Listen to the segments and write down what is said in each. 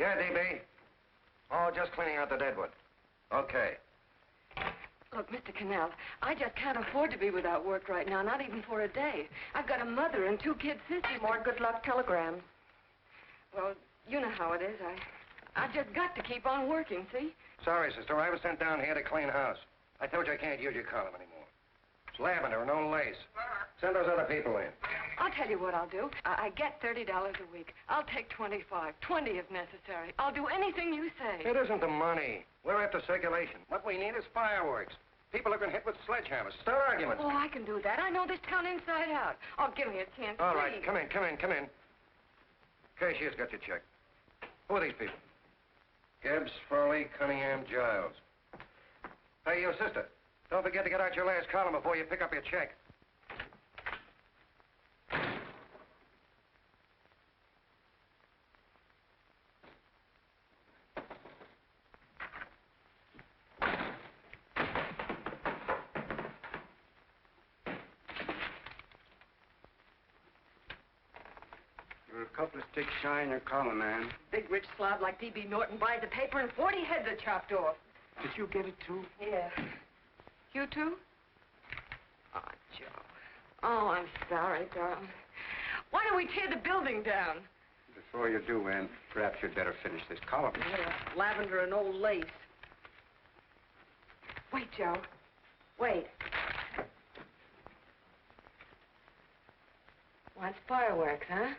Yeah, DB. Oh, just cleaning out the deadwood. Okay. Look, Mr. Connell, I just can't afford to be without work right now, not even for a day. I've got a mother and 2 kid sisters. More good luck telegrams. Well, you know how it is. I've just got to keep on working, see? Sorry, sister. I was sent down here to clean house. I told you I can't use your column anymore. It's lavender and no lace. Send those other people in. I'll tell you what I'll do. I get $30 a week. I'll take 25, 20 if necessary. I'll do anything you say. It isn't the money. We're after circulation. What we need is fireworks. People have been hit with sledgehammers. Start arguments. Oh, I can do that. I know this town inside out. Oh, give me a chance, All please. right, come in. Cashier's got your check. Who are these people? Gibbs, Farley, Cunningham, Giles. Hey, you sister. Don't forget to get out your last column before you pick up your check. You're a couple of sticks shy in your column, man. Big rich slob like D.B. Norton buys the paper and 40 heads are chopped off. Did you get it, too? Yeah. You too? Oh, Joe. Oh, I'm sorry, darling. Why don't we tear the building down? Before you do, Ann, perhaps you'd better finish this column. Yeah, lavender and old lace. Wait, Joe. Wait. Wants fireworks, huh?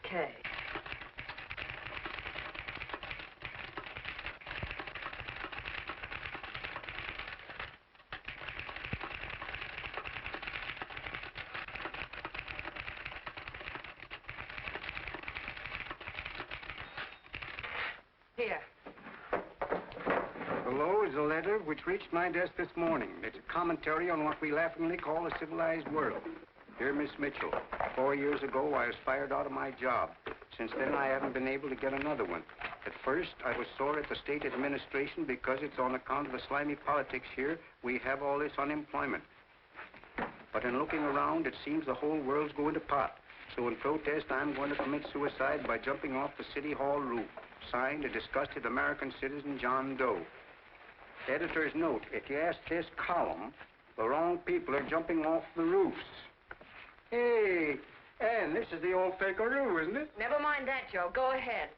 Okay. Here. Below is a letter which reached my desk this morning. It's a commentary on what we laughingly call a civilized world. Dear Miss Mitchell, 4 years ago I was fired out of my job. Since then I haven't been able to get another one. At first I was sore at the state administration because it's on account of the slimy politics here we have all this unemployment. But in looking around it seems the whole world's going to pot. So in protest I'm going to commit suicide by jumping off the City Hall roof. Signed, a disgusted American citizen, John Doe. Editor's note, if you ask this column, the wrong people are jumping off the roofs. Hey, Ann, this is the old Fakeroo, isn't it? Never mind that, Joe. Go ahead.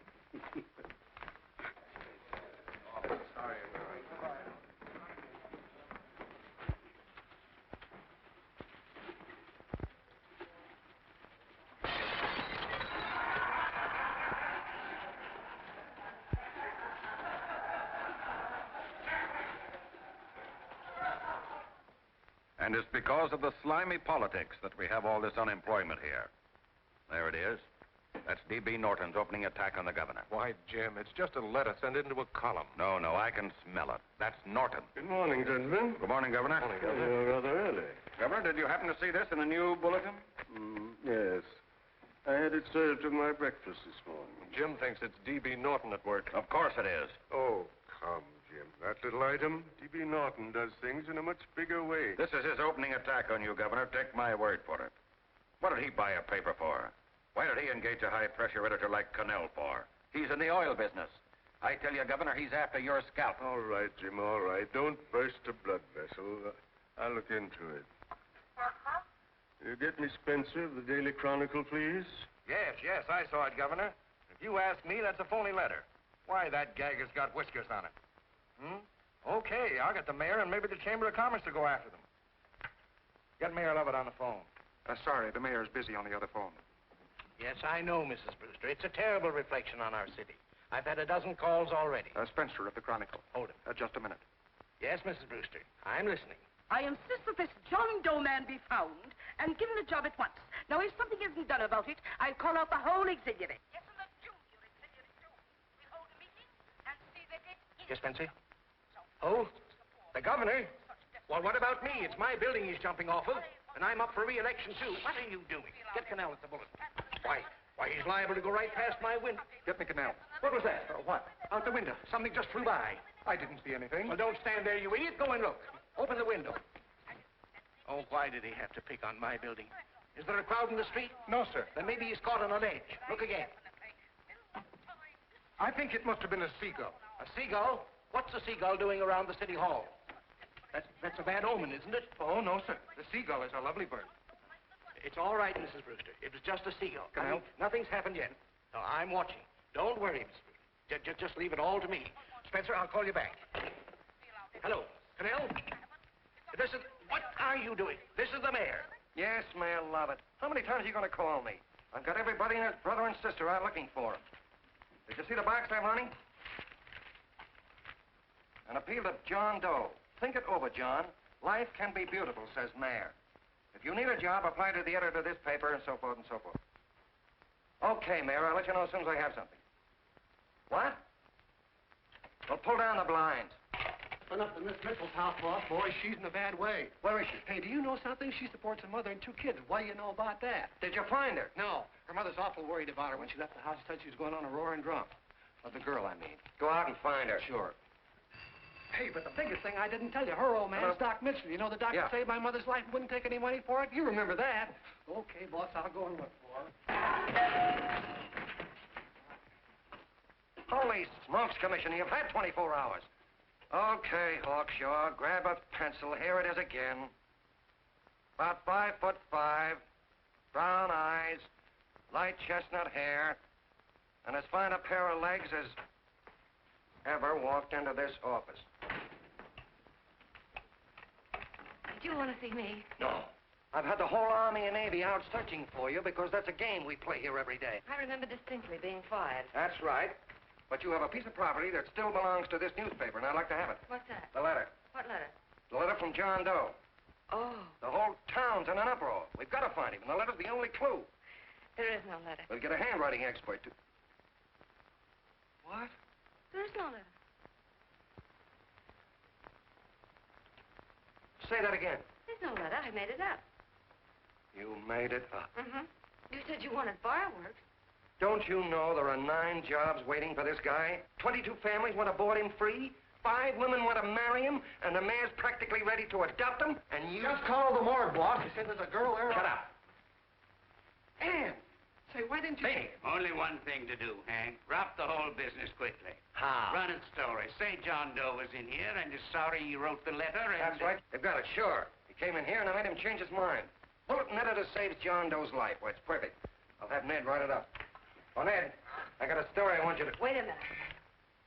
Sorry. And it's because of the slimy politics that we have all this unemployment here. There it is. That's D.B. Norton's opening attack on the governor. Why, Jim, it's just a letter sent into a column. No, I can smell it. That's Norton. Good morning, gentlemen. Good morning, Governor. Morning, Governor. You're rather early. Governor, did you happen to see this in the new bulletin? Yes. I had it served with my breakfast this morning. Jim thinks it's D.B. Norton at work. Of course it is. Oh, come, Jim. That little item, D.B. Norton does things in a much bigger way. This is his opening attack on you, Governor. Take my word for it. What did he buy a paper for? Why did he engage a high-pressure editor like Connell for? He's in the oil business. I tell you, Governor, he's after your scalp. All right, Jim, all right. Don't burst a blood vessel. I'll look into it. You get me Spencer of the Daily Chronicle, please? Yes, I saw it, Governor. If you ask me, that's a phony letter. Why, that gag has got whiskers on it. Okay, I'll get the mayor and maybe the Chamber of Commerce to go after them. Get Mayor Lovett on the phone. Sorry, the mayor's busy on the other phone. Yes, I know, Mrs. Brewster. It's a terrible reflection on our city. I've had a dozen calls already. Spencer of the Chronicle. Hold it. Just a minute. Yes, Mrs. Brewster. I'm listening. I insist that this John Doe man be found and given a job at once. Now, if something isn't done about it, I'll call out the whole executive. Yes, and the junior executive, too. We'll hold a meeting and see that it is. Yes, Spencer? Oh, the governor? Well, what about me? It's my building he's jumping off of, and I'm up for re-election, too. What are you doing? Get Connell at the bulletin. Why, he's liable to go right past my window. Get me Connell. What was that? What? Out the window. Something just flew by. I didn't see anything. Well, don't stand there, you idiot. Go and look. Open the window. Oh, why did he have to pick on my building? Is there a crowd in the street? No, sir. Then maybe he's caught on a ledge. Look again. I think it must have been a seagull. A seagull? What's a seagull doing around the city hall? That's a bad omen, isn't it? Oh, no, sir. The seagull is a lovely bird. It's all right, Mrs. Brewster. It was just a seagull. Connell? Nothing's happened yet. No, I'm watching. Don't worry, Mrs. Brewster. Just leave it all to me. Spencer, I'll call you back. Hello, Connell? What are you doing? This is the mayor. Yes, Mayor Lovett. How many times are you going to call me? I've got everybody and his brother and sister out looking for him. Did you see the box I'm running? An appeal to John Doe. Think it over, John. Life can be beautiful, says Mayor. If you need a job, apply to the editor of this paper, and so forth and so forth. Okay, Mayor, I'll let you know as soon as I have something. What? Well, pull down the blinds. Went up to Miss Mitchell's house, boss. Boy, she's in a bad way. Where is she? Hey, do you know something? She supports a mother and 2 kids. What do you know about that? Did you find her? No. Her mother's awful worried about her. When she left the house, she said she was going on a roaring drunk. Of the girl, I mean. Go out and find her. Sure. Hey, but the biggest thing I didn't tell you, her old man is Doc Mitchell. You know the doctor saved my mother's life and wouldn't take any money for it? You remember that. Okay, boss, I'll go and look for her. Holy smokes, Commissioner, you've had 24 hours. Okay, Hawkshaw, grab a pencil. Here it is again. About 5'5", brown eyes, light chestnut hair, and as fine a pair of legs as ever walked into this office. Did you want to see me? No. I've had the whole Army and Navy out searching for you because that's a game we play here every day. I remember distinctly being fired. That's right. But you have a piece of property that still belongs to this newspaper, and I'd like to have it. What's that? The letter. What letter? The letter from John Doe. Oh. The whole town's in an uproar. We've got to find him, and the letter's the only clue. There is no letter. We'll get a handwriting expert to... What? There is no letter. Say that again. There's no letter. I made it up. You made it up. Mm-hmm. You said you wanted fireworks. Don't you know there are 9 jobs waiting for this guy? 22 families want to board him free. 5 women want to marry him, and the mayor's practically ready to adopt him, and you... Just call the morgue, boss. He said there's a girl there. Shut up. Ann, say, why didn't you... Beanie. Only one thing to do, Hank. Drop the whole business quickly. How? Run its story. Say John Doe was in here and is sorry he wrote the letter and... That's right. They've got it, sure. He came in here, and I made him change his mind. Bulletin editor saves John Doe's life. Why, it's perfect. I'll have Ned write it up. Oh, Ned, I got a story I want you to... Wait a minute.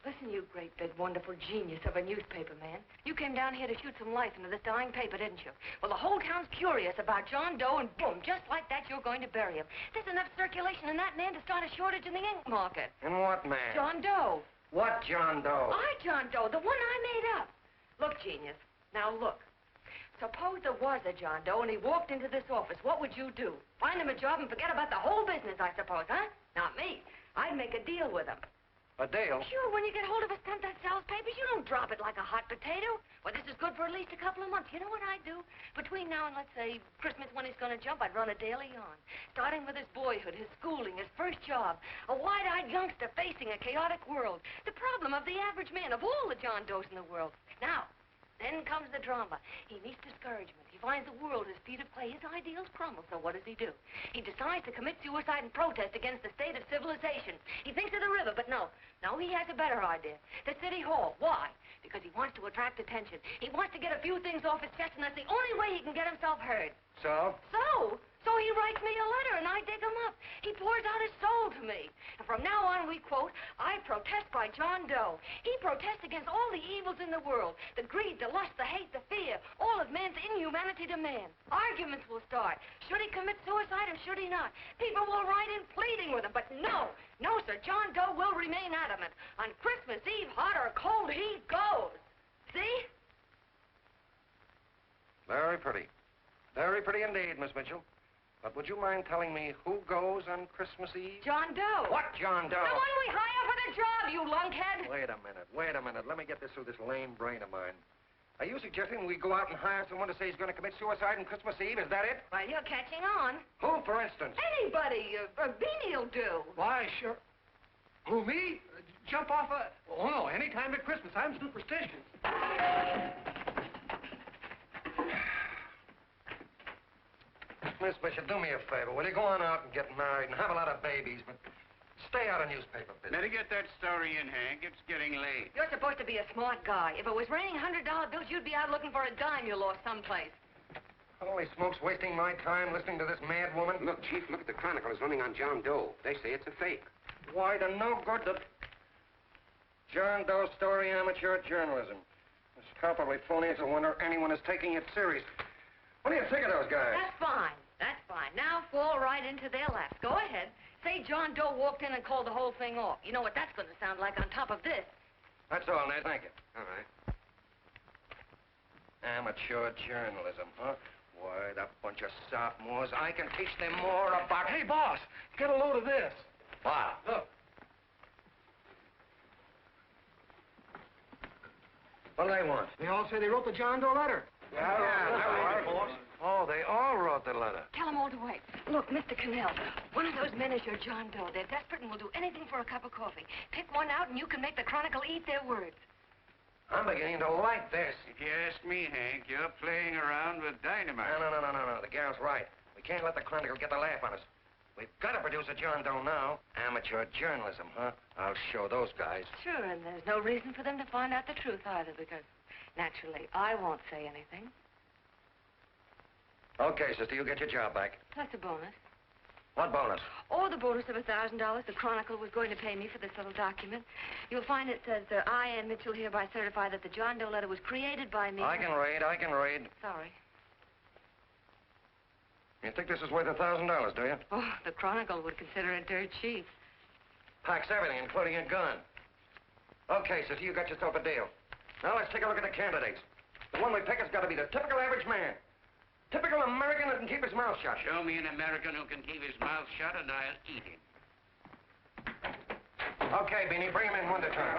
Listen, you great, big, wonderful genius of a newspaper man. You came down here to shoot some life into this dying paper, didn't you? Well, the whole town's curious about John Doe, and boom, just like that, you're going to bury him. There's enough circulation in that man to start a shortage in the ink market. In what man? John Doe. What John Doe? John Doe, the one I made up. Look, genius, now look. Suppose there was a John Doe and he walked into this office. What would you do? Find him a job and forget about the whole business, I suppose, huh? Not me. I'd make a deal with him. A deal? Sure, when you get hold of a stunt that sells papers, you don't drop it like a hot potato. Well, this is good for at least a couple of months. You know what I'd do? Between now and, let's say, Christmas when he's going to jump, I'd run a daily on. Starting with his boyhood, his schooling, his first job. A wide-eyed youngster facing a chaotic world. The problem of the average man, of all the John Does in the world. Now, then comes the drama. He meets discouragement. He finds the world his feet of clay. His ideals crumble. So what does he do? He decides to commit suicide and protest against the state of civilization. He thinks of the river, but no. No, he has a better idea. The city hall. Why? Because he wants to attract attention. He wants to get a few things off his chest, and that's the only way he can get himself heard. So? So he writes me a letter, and I dig him up. He pours out his soul to me. And from now on, we quote, I protest by John Doe. He protests against all the evils in the world. The greed, the lust, the hate, the fear. All of man's inhumanity to man. Arguments will start. Should he commit suicide or should he not? People will write in pleading with him. But no, sir, John Doe will remain adamant. On Christmas Eve, hot or cold, he goes. See? Very pretty. Very pretty indeed, Miss Mitchell. But would you mind telling me who goes on Christmas Eve? John Doe. What John Doe? The one we hire for the job, you lunkhead. Wait a minute. Let me get this through this lame brain of mine. Are you suggesting we go out and hire someone to say he's going to commit suicide on Christmas Eve? Is that it? Well, you're catching on. Who, for instance? Anybody. Beanie'll do. Why, sure. Who, me? Jump off a... Oh, no, any time at Christmas. I'm superstitious. Miss Bishop, do me a favor. Will you go on out and get married and have a lot of babies, but Stay out of newspaper business. Better get that story in, Hank. It's getting late. You're supposed to be a smart guy. If it was raining $100 bills, you'd be out looking for a dime you lost someplace. Holy smokes, wasting my time listening to this mad woman. Look, Chief, look at the Chronicle. It's running on John Doe. They say it's a fake. Why, the no good that... John Doe story, amateur journalism. It's palpably phony. It's a wonder anyone is taking it serious. What do you think of those guys? That's fine. That's fine. Now fall right into their laps. Go ahead. Say John Doe walked in and called the whole thing off. You know what that's going to sound like on top of this. That's all, Ned. Thank you. All right. Amateur journalism, huh? Why, that bunch of sophomores, I can teach them more about... Hey, boss, get a load of this. What? Look. What do they want? They all say they wrote the John Doe letter. Yeah, boss. Oh, they all wrote the letter. Tell them all to wait. Look, Mr. Connell, one of those men is your John Doe. They're desperate and will do anything for a cup of coffee. Pick one out and you can make the Chronicle eat their words. I'm beginning to like this. If you ask me, Hank, you're playing around with dynamite. No. The gal's right. We can't let the Chronicle get the laugh on us. We've got to produce a John Doe now. Amateur journalism, huh? I'll show those guys. Sure, and there's no reason for them to find out the truth either, because naturally I won't say anything. Okay, sister, you get your job back. Plus a bonus. What bonus? Or the bonus of $1,000 the Chronicle was going to pay me for this little document. You'll find it says, I, Ann Mitchell, hereby certify that the John Doe letter was created by me. I can read. Sorry. You think this is worth $1,000, do you? Oh, the Chronicle would consider it dirt cheap. Packs everything, including a gun. Okay, sister, you got yourself a deal. Now let's take a look at the candidates. The one we pick has got to be the typical average man. Typical American that can keep his mouth shut. Show me an American who can keep his mouth shut and I'll eat him. Okay, Beanie, bring him in one at a time.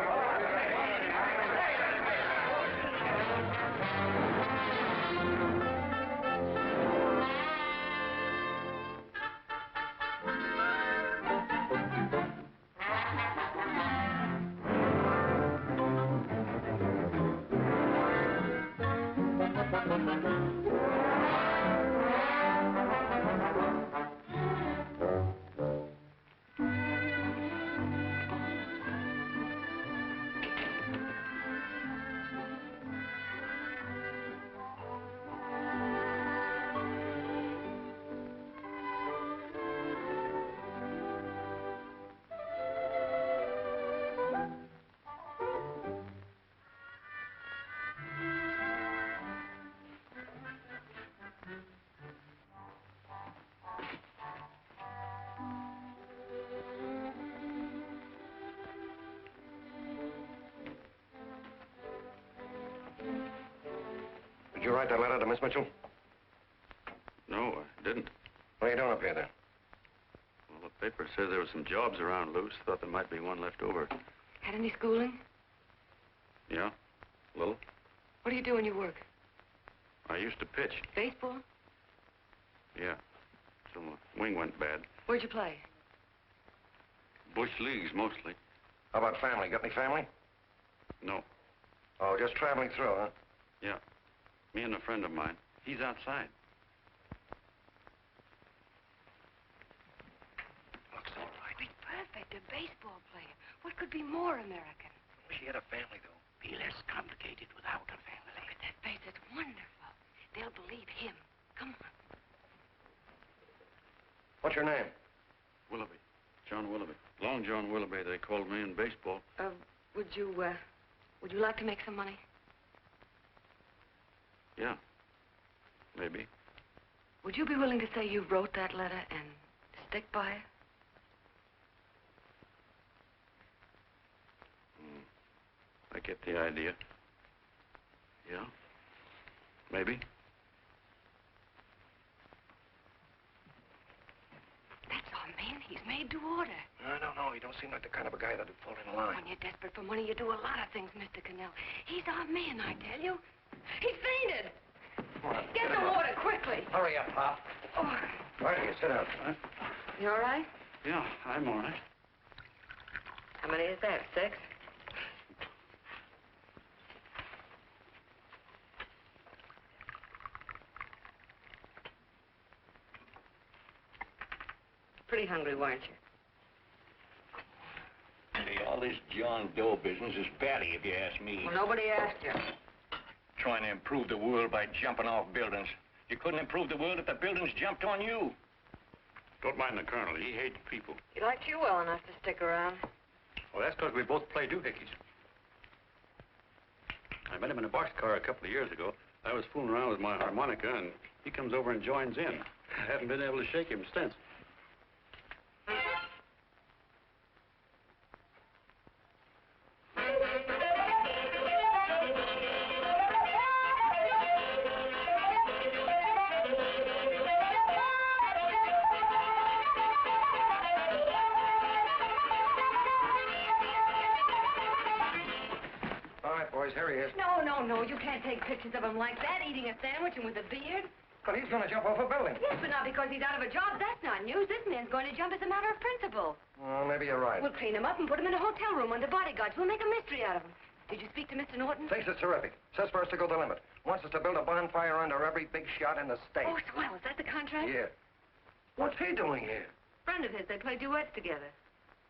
Did you write that letter to Miss Mitchell? No, I didn't. What are you doing up here, then? Well, the paper said there were some jobs around loose. Thought there might be one left over. Had any schooling? Yeah, a little. What do you do when you work? I used to pitch. Baseball? Yeah, till my wing went bad. Where'd you play? Bush leagues, mostly. How about family? Got any family? No. Oh, just traveling through, huh? Yeah. Me and a friend of mine. He's outside. Looks all right. Be perfect, a baseball player. What could be more American? She had a family, though. Be less complicated without a family. Look at that face. It's wonderful. They'll believe him. Come on. What's your name? Willoughby. John Willoughby. Long John Willoughby, they called me in baseball. Would you like to make some money? Yeah. Maybe. Would you be willing to say you wrote that letter and stick by it? I get the idea. Yeah. Maybe. That's our man. He's made to order. I don't know. He don't seem like the kind of a guy that'd fall in line. When you're desperate for money, you do a lot of things, Mr. Connell. He's our man, I tell you. He fainted. Come on, Get the water, quickly. Hurry up, Pop. Oh. Right here, sit down. Huh? You all right? Yeah, I'm all right. How many is that, 6? Pretty hungry, weren't you? this John Doe business is batty, if you ask me. Well, nobody asked you. Trying to improve the world by jumping off buildings. You couldn't improve the world if the buildings jumped on you. Don't mind the colonel. He hates people. He liked you well enough to stick around. Well, that's because we both play doohickeys. I met him in a boxcar a couple of years ago. I was fooling around with my harmonica, and he comes over and joins in. I haven't been able to shake him since. No, you can't take pictures of him like that, eating a sandwich and with a beard. But he's going to jump off a building. Yes, but not because he's out of a job. That's not news. This man's going to jump as a matter of principle. Well, maybe you're right. We'll clean him up and put him in a hotel room under bodyguards. We'll make a mystery out of him. Did you speak to Mr. Norton? Thinks it's terrific. Says for us to go the limit. Wants us to build a bonfire under every big shot in the state. Oh, swell. Is that the contract? Yeah. What's he doing here? Friend of his. They play duets together.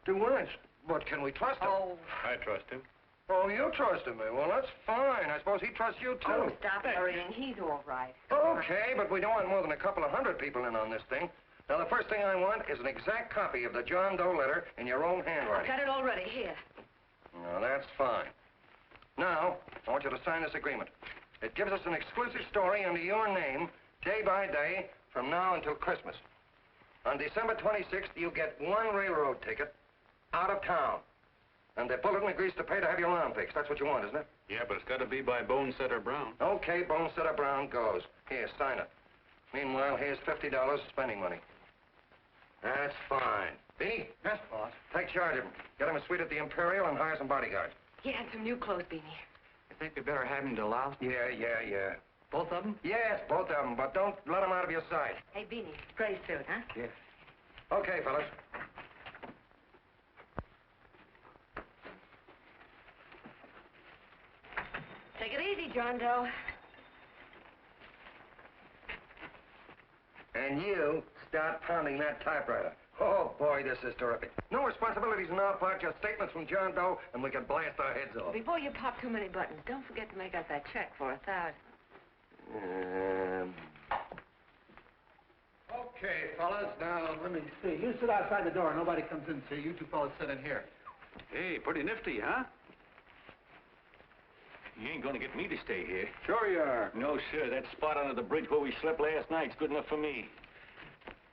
Duets? But can we trust him? Oh. I trust him. Oh, you trusted me. Well, that's fine. I suppose he trusts you, too. Oh, stop hurrying. He's all right. Okay, but we don't want more than a couple of hundred people in on this thing. Now, the first thing I want is an exact copy of the John Doe letter in your own handwriting. Got it already. Here. No, that's fine. Now, I want you to sign this agreement. It gives us an exclusive story under your name, day by day, from now until Christmas. On December 26th, you get one railroad ticket out of town. And the bulletin agrees to pay to have your lawn fixed. That's what you want, isn't it? Yeah, but it's got to be by Bonesetter Brown. Okay, Bonesetter Brown goes. Here, sign it. Meanwhile, here's $50 spending money. That's fine. Beanie? Yes, boss. Take charge of him. Get him a suite at the Imperial and hire some bodyguards. Yeah, and some new clothes, Beanie. You think we better have him to louse? Yeah. Both of them? Yes, both of them, but don't let them out of your sight. Hey, Beanie, gray suit, huh? Yes. Okay, fellas. Take it easy, John Doe. And you start pounding that typewriter. Oh, boy, this is terrific. No responsibilities on our part, just statements from John Doe, and we can blast our heads off. Before you pop too many buttons, don't forget to make out that check for $1,000. Okay, fellas, now, let me see. You sit outside the door. Nobody comes in, see? You two fellas sit in here. Hey, pretty nifty, huh? You ain't gonna get me to stay here. Sure you are. No, sir. That spot under the bridge where we slept last night's good enough for me.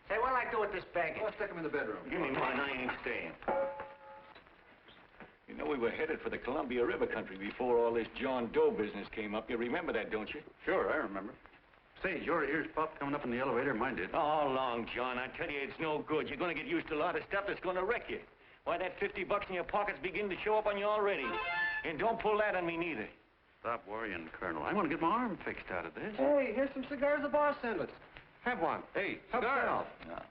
Say, what'll I do with this bag? Let's stick him in the bedroom. Give me mine. I ain't staying. You know, we were headed for the Columbia River country before all this John Doe business came up. You remember that, don't you? Sure, I remember. Say, your ears popped coming up in the elevator. Mine did. All along, John. I tell you, it's no good. You're gonna get used to a lot of stuff that's gonna wreck you. Why, that $50 in your pocket's beginning to show up on you already. And don't pull that on me, neither. Stop worrying, Colonel. I want to get my arm fixed out of this. Hey, here's some cigars the boss sent us. Have one. Hey, Help cigars. yourself. No.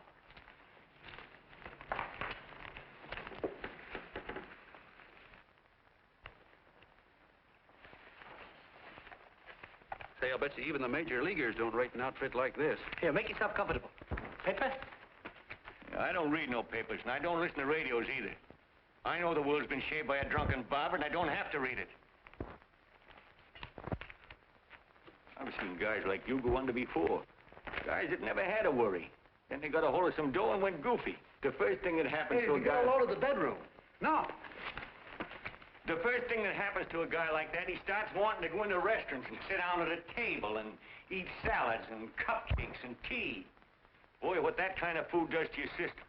Say, I'll bet you even the major leaguers don't rate an outfit like this. Here, make yourself comfortable. Paper? I don't read no papers, and I don't listen to radios either. I know the world's been shaped by a drunken barber, and I don't have to read it. I've seen guys like you go under before. Guys that never had a worry. Then they got a hold of some dough and went goofy. The first thing that happens to a guy... Hey, load of the bedroom. No. The first thing that happens to a guy like that, he starts wanting to go into restaurants and sit down at a table and eat salads and cupcakes and tea. Boy, what that kind of food does to your system.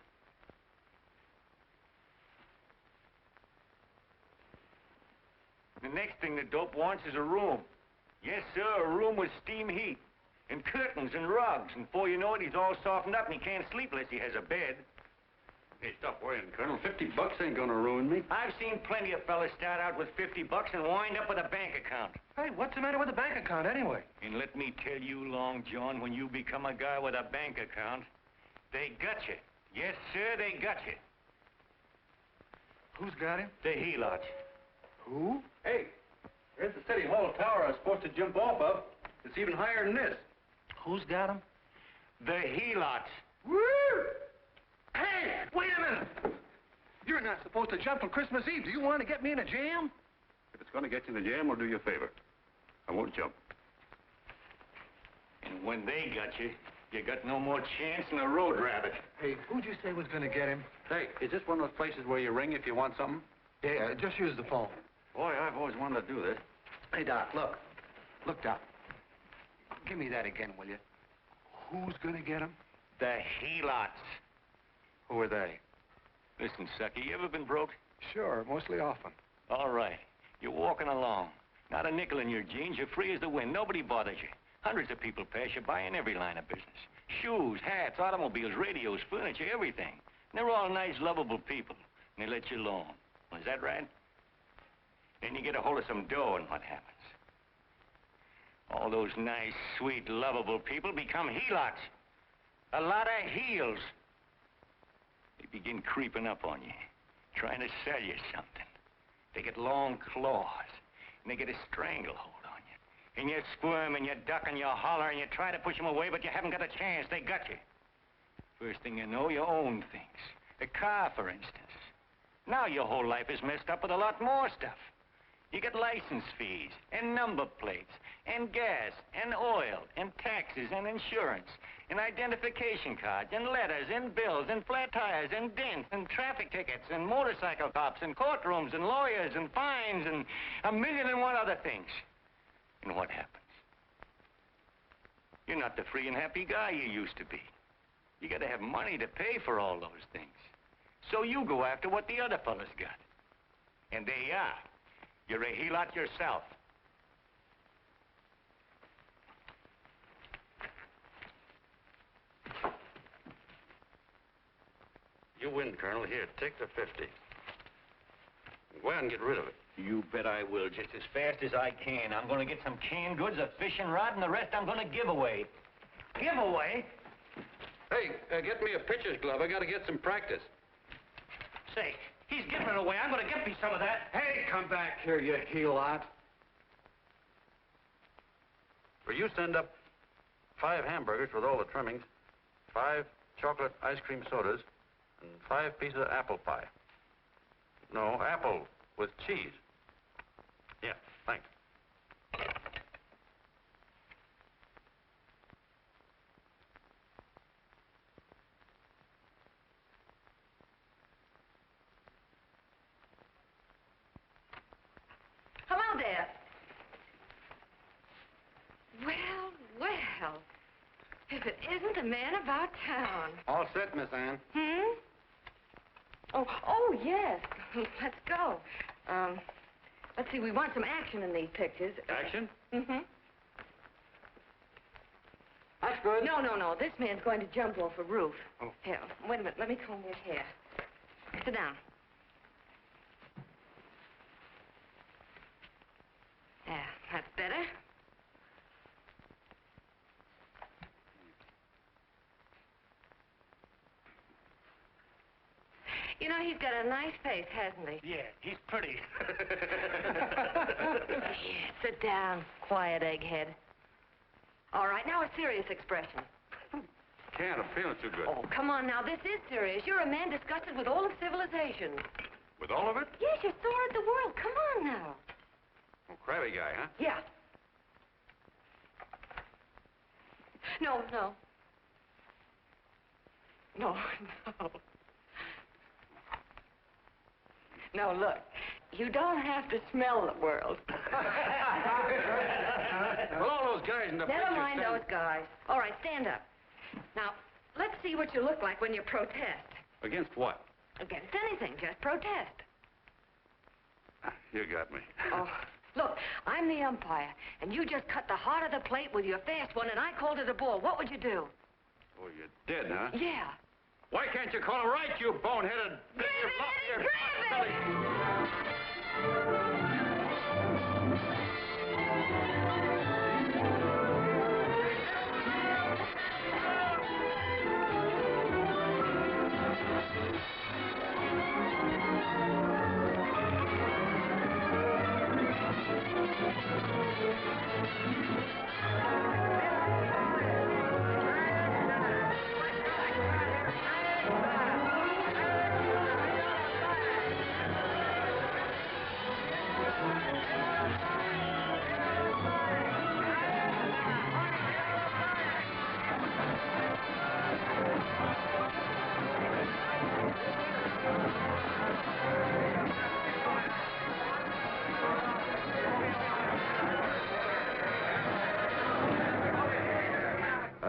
The next thing the dope wants is a room. Yes, sir, a room with steam heat, and curtains and rugs, and before you know it, he's all softened up and he can't sleep unless he has a bed. Hey, stop worrying, Colonel. $50 ain't gonna ruin me. I've seen plenty of fellas start out with $50 and wind up with a bank account. Hey, what's the matter with the bank account, anyway? And let me tell you, Long John, when you become a guy with a bank account, they got you. Yes, sir, they got you. Who's got him? The helots. Who? Hey, there's the City Hall tower I was supposed to jump off of. It's even higher than this. Who's got him? The helots. Woo! Hey, wait a minute! You're not supposed to jump on Christmas Eve. Do you want to get me in a jam? If it's going to get you in the jam, we'll do you a favor. I won't jump. And when they got you, you got no more chance than a road rabbit. Hey, who'd you say was going to get him? Hey, is this one of those places where you ring if you want something? Yeah, just use the phone. Boy, I've always wanted to do this. Hey, Doc, look. Look, Doc. Give me that again, will you? Who's going to get him? The helots. Who are they? Listen, sucker, you ever been broke? Sure, mostly often. All right. You're walking along. Not a nickel in your jeans. You're free as the wind. Nobody bothers you. Hundreds of people pass you by in every line of business. Shoes, hats, automobiles, radios, furniture, everything. And they're all nice, lovable people. And they let you alone. Well, is that right? Then you get a hold of some dough, and what happens? All those nice, sweet, lovable people become helots. A lot of heels. They begin creeping up on you, trying to sell you something. They get long claws, and they get a stranglehold on you. And you squirm, and you duck, and you holler, and you try to push them away, but you haven't got a chance. They got you. First thing you know, you own things. A car, for instance. Now your whole life is messed up with a lot more stuff. You get license fees, and number plates, and gas, and oil, and taxes, and insurance, and identification cards, and letters, and bills, and flat tires, and dents, and traffic tickets, and motorcycle cops, and courtrooms, and lawyers, and fines, and a million and one other things. And what happens? You're not the free and happy guy you used to be. You gotta have money to pay for all those things. So you go after what the other fellas got. And there you are. You're a helot yourself. You win, Colonel. Here, take the 50. Go out and get rid of it. You bet I will, just as fast as I can. I'm gonna get some canned goods, a fishing rod, and the rest I'm gonna give away. Give away? Hey, get me a pitcher's glove. I got to get some practice. Say, he's giving it away. I'm going to get me some of that. Hey, come back here, you helot. Will you send up 5 hamburgers with all the trimmings, 5 chocolate ice cream sodas, and 5 pieces of apple pie? No, apple with cheese. Yeah, thanks. Hello there. Well, well. If it isn't the man about town. All set, Miss Ann. Hmm? Oh, yes. Let's go. Let's see, we want some action in these pictures. Action? Mm-hmm. That's good. No. This man's going to jump off a roof. Oh. Here, wait a minute. Let me comb his hair. Sit down. Yeah, that's better. You know, he's got a nice face, hasn't he? Yeah, he's pretty. Yeah, sit down, quiet egghead. All right, now a serious expression. Can't. I'm feeling too good. Oh, come on now, this is serious. You're a man disgusted with all of civilization. With all of it? Yes, you're sore at the world. Come on now. Oh, crabby guy, huh? Yeah. No. No, look. You don't have to smell the world. Well, all those guys in the Never picture mind stand- those guys. All right, stand up. Now, let's see what you look like when you protest. Against what? Against anything, just protest. You got me. Oh, look, I'm the umpire, and you just cut the heart of the plate with your fast one, and I called it a ball. What would you do? Oh, you're dead, huh? Yeah. Why can't you call him right, you boneheaded...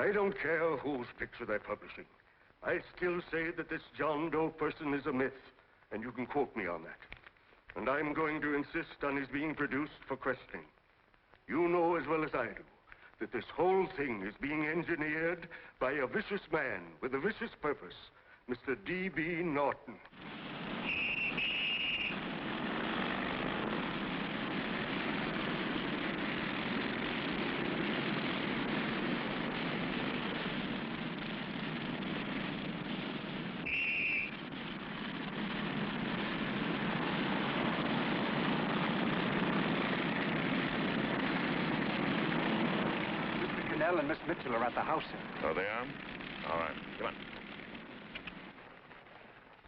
I don't care whose picture they're publishing. I still say that this John Doe person is a myth, and you can quote me on that. And I'm going to insist on his being produced for questioning. You know as well as I do that this whole thing is being engineered by a vicious man with a vicious purpose, Mr. D.B. Norton. Connell and Miss Mitchell are at the house, sir. Oh, they are? All right. Come on.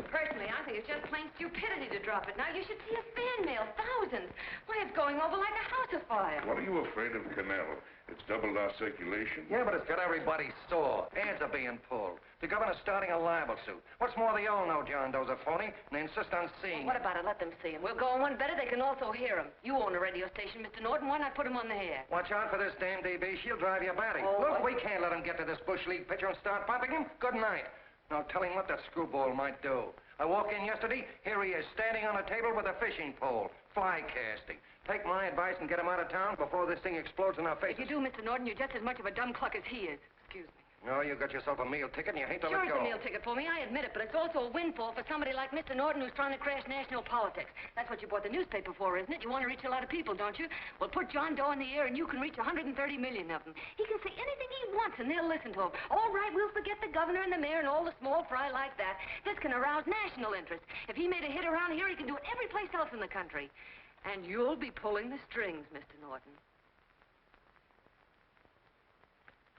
Personally, I think it's just plain stupidity to drop it. Now, you should see a fan mail, thousands. Why, it's going over like a house afire. What are you afraid of, Connell? It's doubled our circulation. Yeah, but it's got everybody sore. Ads are being pulled. The governor's starting a libel suit. What's more, they all know John Doe's a phony, and they insist on seeing What about it? Let them see him. We'll go on one better. They can also hear him. You own a radio station, Mr. Norton. Why not put him on the air? Watch out for this dame DB. She'll drive you batty. Oh, Look, what? we can't let him get to this Bush League pitcher and start popping him. Good night. Now tell him what that screwball might do. I walked in yesterday. Here he is, standing on a table with a fishing pole, fly casting. Take my advice and get him out of town before this thing explodes in our faces. If you do, Mr. Norton, you're just as much of a dumb cluck as he is. Excuse me. No, you got yourself a meal ticket and you hate to Sure, let it's go. a meal ticket for me. I admit it, but it's also a windfall for somebody like Mr. Norton who's trying to crash national politics. That's what you bought the newspaper for, isn't it? You want to reach a lot of people, don't you? Well, put John Doe in the air and you can reach 130 million of them. He can say anything he wants and they'll listen to him. All right, we'll forget the governor and the mayor and all the small fry like that. This can arouse national interest. If he made a hit around here, he can do it every place else in the country. And you'll be pulling the strings, Mr. Norton.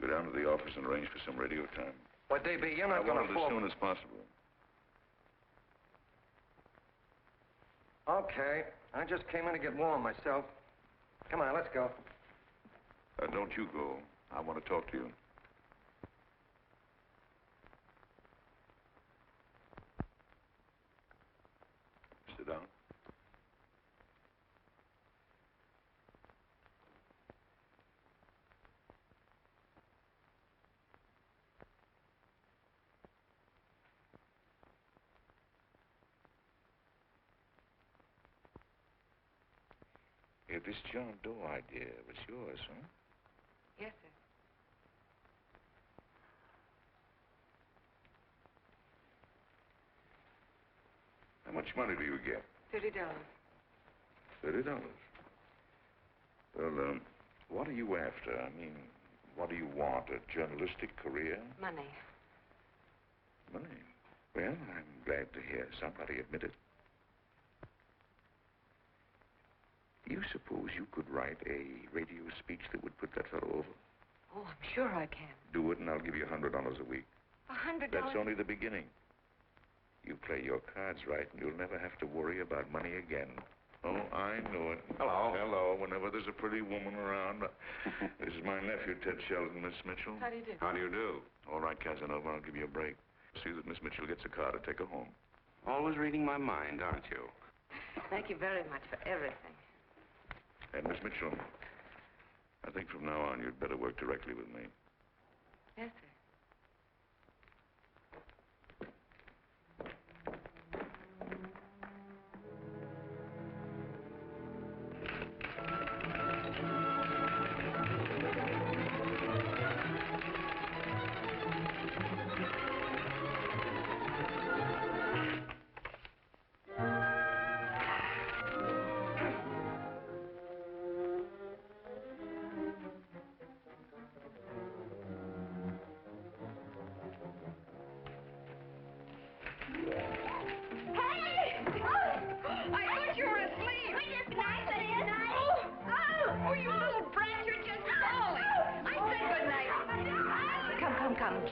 Go down to the office and arrange for some radio time. Well, DB, you're not I going want to it fall. as soon as possible. Okay. I just came in to get warm myself. Come on, let's go. Don't you go. I want to talk to you. Sit down. Yeah, this John Doe idea was yours, huh? Yes, sir. How much money do you get? $30. $30. Well, what are you after? I mean, what do you want? A journalistic career? Money. Money? Well, I'm glad to hear somebody admit it. You suppose you could write a radio speech that would put that fellow over? Oh, I'm sure I can. Do it, and I'll give you $100 a week. $100? That's only the beginning. You play your cards right, and you'll never have to worry about money again. Oh, I know it. Hello. Hello. Whenever there's a pretty woman around. This is my nephew, Ted Sheldon, Miss Mitchell. How do you do? How do you do? All right, Casanova, I'll give you a break. See that Miss Mitchell gets a car to take her home. Always reading my mind, aren't you? Thank you very much for everything. And Miss Mitchell, I think from now on you'd better work directly with me. Yes, sir.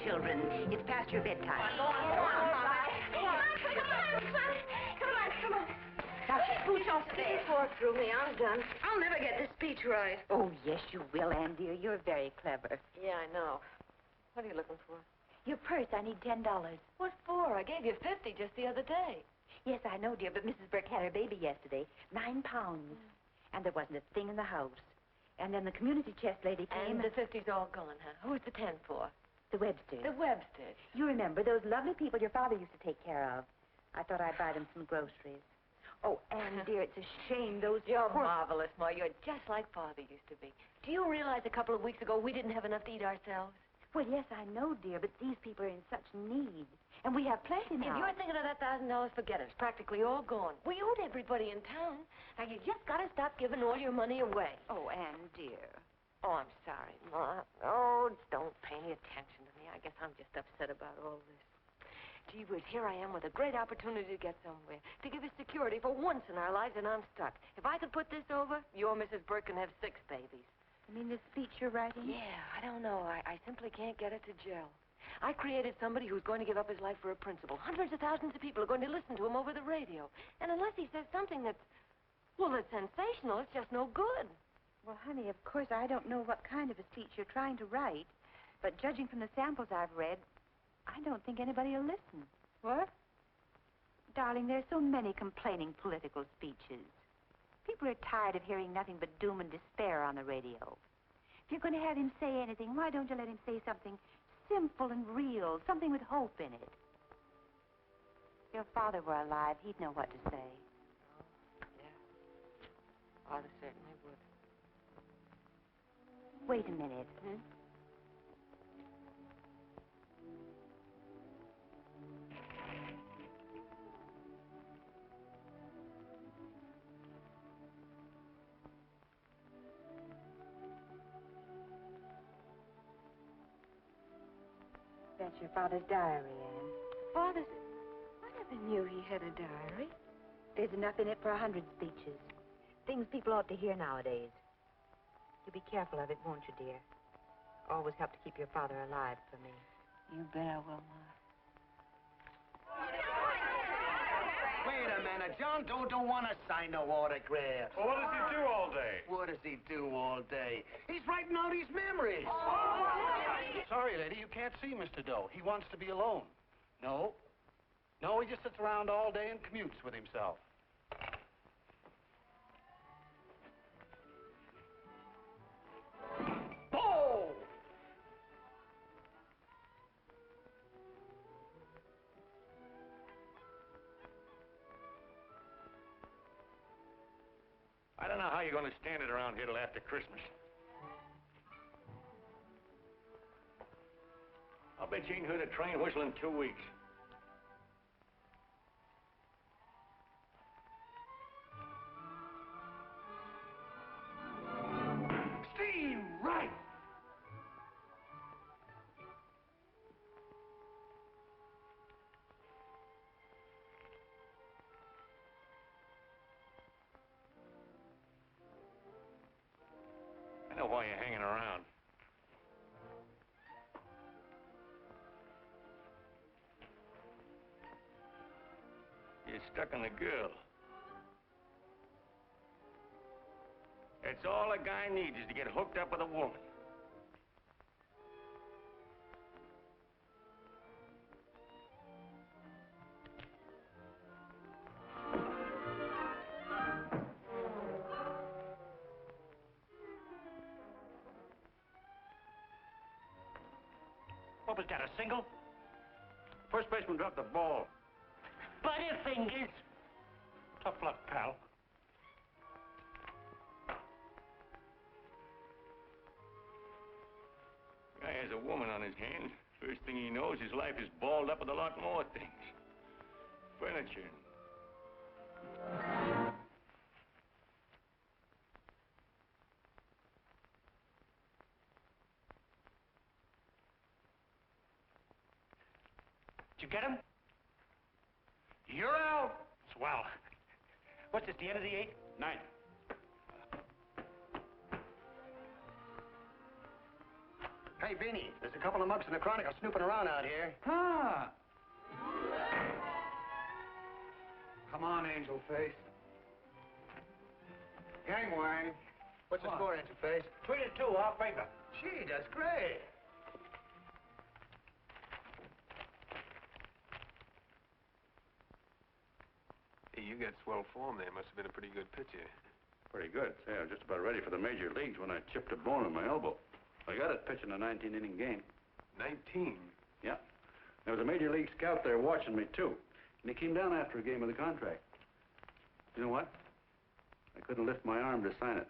Children, it's past your bedtime. Come on. Now, scooch off today. Pour through me. I'm done. I'll never get this speech right. Oh, yes, you will, Ann, dear. You're very clever. Yeah, I know. What are you looking for? Your purse, I need $10. What for? I gave you 50 just the other day. Yes, I know, dear, but Mrs. Burke had her baby yesterday. 9 pounds. And there wasn't a thing in the house. And then the community chest lady came. And the 50's all gone, huh? Who's the 10 for? The Websters. The Websters. You remember those lovely people your father used to take care of. I thought I'd buy them some groceries. Oh, Anne, dear, it's a shame those... You're marvelous, Ma. You're just like Father used to be. Do you realize a couple of weeks ago we didn't have enough to eat ourselves? Well, yes, I know, dear, but these people are in such need. And we have plenty now. If you're thinking of that $1,000, forget it. It's practically all gone. We owed everybody in town. Now, you just got to stop giving all your money away. Oh, Anne, dear. Oh, I'm sorry, Ma. Oh, don't pay any attention to me. I guess I'm just upset about all this. Gee whiz, here I am with a great opportunity to get somewhere, to give us security for once in our lives, and I'm stuck. If I could put this over, your Mrs. Bert can have 6 babies. You mean this speech you're writing? Yeah, I don't know. I simply can't get it to gel. I created somebody who's going to give up his life for a principle. Hundreds of thousands of people are going to listen to him over the radio. And unless he says something that's, well, that's sensational, it's just no good. Well, honey, of course, I don't know what kind of a speech you're trying to write, but judging from the samples I've read, I don't think anybody will listen. What? Darling, there's so many complaining political speeches. People are tired of hearing nothing but doom and despair on the radio. If you're going to have him say anything, why don't you let him say something simple and real, something with hope in it? If your father were alive, he'd know what to say. Oh, yeah. Father certainly would. Wait a minute. That's your father's diary, Anne. Father's... I never knew he had a diary. There's enough in it for 100 speeches. Things people ought to hear nowadays. You be careful of it, won't you, dear? Always help to keep your father alive for me. You bet I will, Ma. Wait a minute. John Doe don't want to sign no autographs. Well, what does he do all day? What does he do all day? He's writing out his memories. Sorry, lady, you can't see Mr. Doe. He wants to be alone. No. No, he just sits around all day and commutes with himself. Oh! I don't know how you're going to stand it around here till after Christmas. I'll bet you ain't heard a train whistle in 2 weeks. Steve, right! I know why you're hanging around. You're stuck on a girl. That's all a guy needs is to get hooked up with a woman. What was that, a single? First baseman dropped the ball. Butterfingers. Tough luck, pal. Guy has a woman on his hands. First thing he knows, his life is balled up with a lot more things. Furniture. Did you get him? You're out. Swell. What's this, the end of the 8th? 9. Hey, Beanie, there's a couple of mugs in the Chronicle snooping around out here. Ah. Come on, Angel Face. Gangway. What's the score, Angel Face? 3-2, our favor. Gee, that's great. Hey, you got swell form there. Must have been a pretty good pitcher. Pretty good. Say, I was just about ready for the major leagues when I chipped a bone in my elbow. I got it pitching a 19-inning game. 19? Yeah. There was a major league scout there watching me, too. And he came down after a game of the contract. You know what? I couldn't lift my arm to sign it.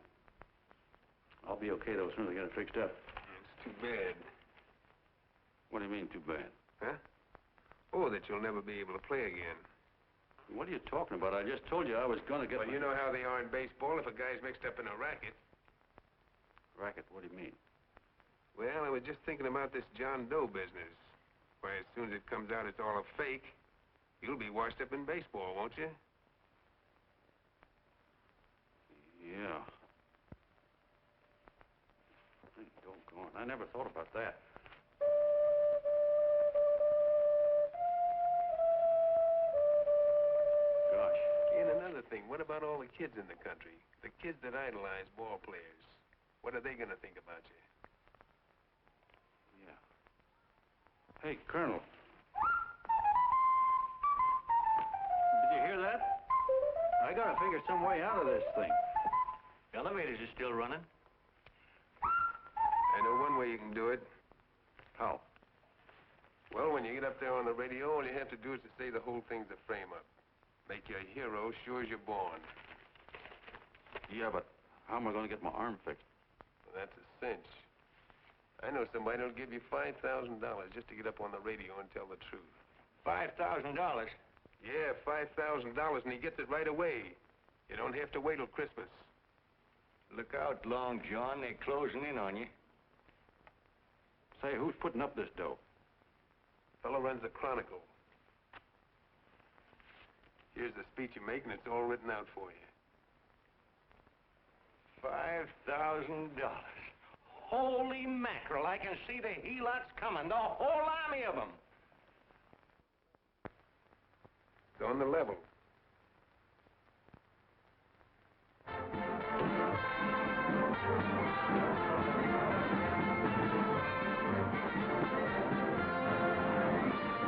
I'll be okay, though, as soon as I get it fixed up. It's too bad. What do you mean, too bad? Huh? Oh, that you'll never be able to play again. What are you talking about? I just told you I was going to get Well, you know how they are in baseball if a guy's mixed up in a racket. Racket? What do you mean? Well, I was just thinking about this John Doe business. Why, as soon as it comes out it's all a fake, you'll be washed up in baseball, won't you? Yeah. Hey, doggone. I never thought about that. Gosh. And another thing, what about all the kids in the country? The kids that idolize ball players. What are they going to think about you? Yeah. Hey, Colonel. Did you hear that? I got to figure some way out of this thing. Elevators are still running. I know one way you can do it. How? Well, when you get up there on the radio, all you have to do is to say the whole thing's a frame-up. Make you a hero sure as you're born. Yeah, but how am I going to get my arm fixed? Well, that's a cinch. I know somebody who'll give you $5,000 just to get up on the radio and tell the truth. $5,000? Yeah, $5,000, and he gets it right away. You don't have to wait till Christmas. Look out, Long John. They're closing in on you. Say, who's putting up this dough? Fellow runs the Chronicle. Here's the speech you make, and it's all written out for you. $5,000. Holy mackerel, I can see the helots coming, the whole army of them. It's on the level.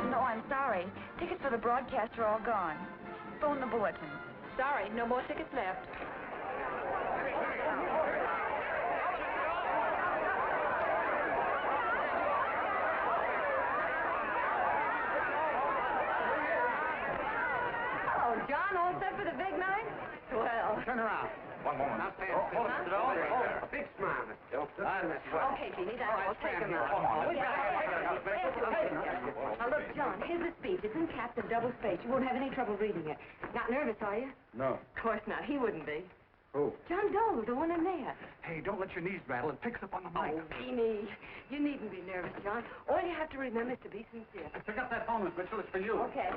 No, I'm sorry. Tickets for the broadcast are all gone. Phone the bulletin. Sorry, no more tickets left. Oh, John, all set for the big night? Well. Turn around. One moment. Now stand. Hold it, Mr. Doe. A big smile, Mr. Doe. Okay, Beanie, that's all. Take him out. Now, look, John, here's the speech. It's in caps and double spaced. You won't have any trouble reading it. Not nervous, are you? No. Of course not. He wouldn't be. Who? John Doe, the one in there. Hey, don't let your knees rattle. It picks up on the mic. Oh, Beanie, you needn't be nervous, John. All you have to remember is to be sincere. Pick up that phone, Miss Mitchell. It's for you. Okay.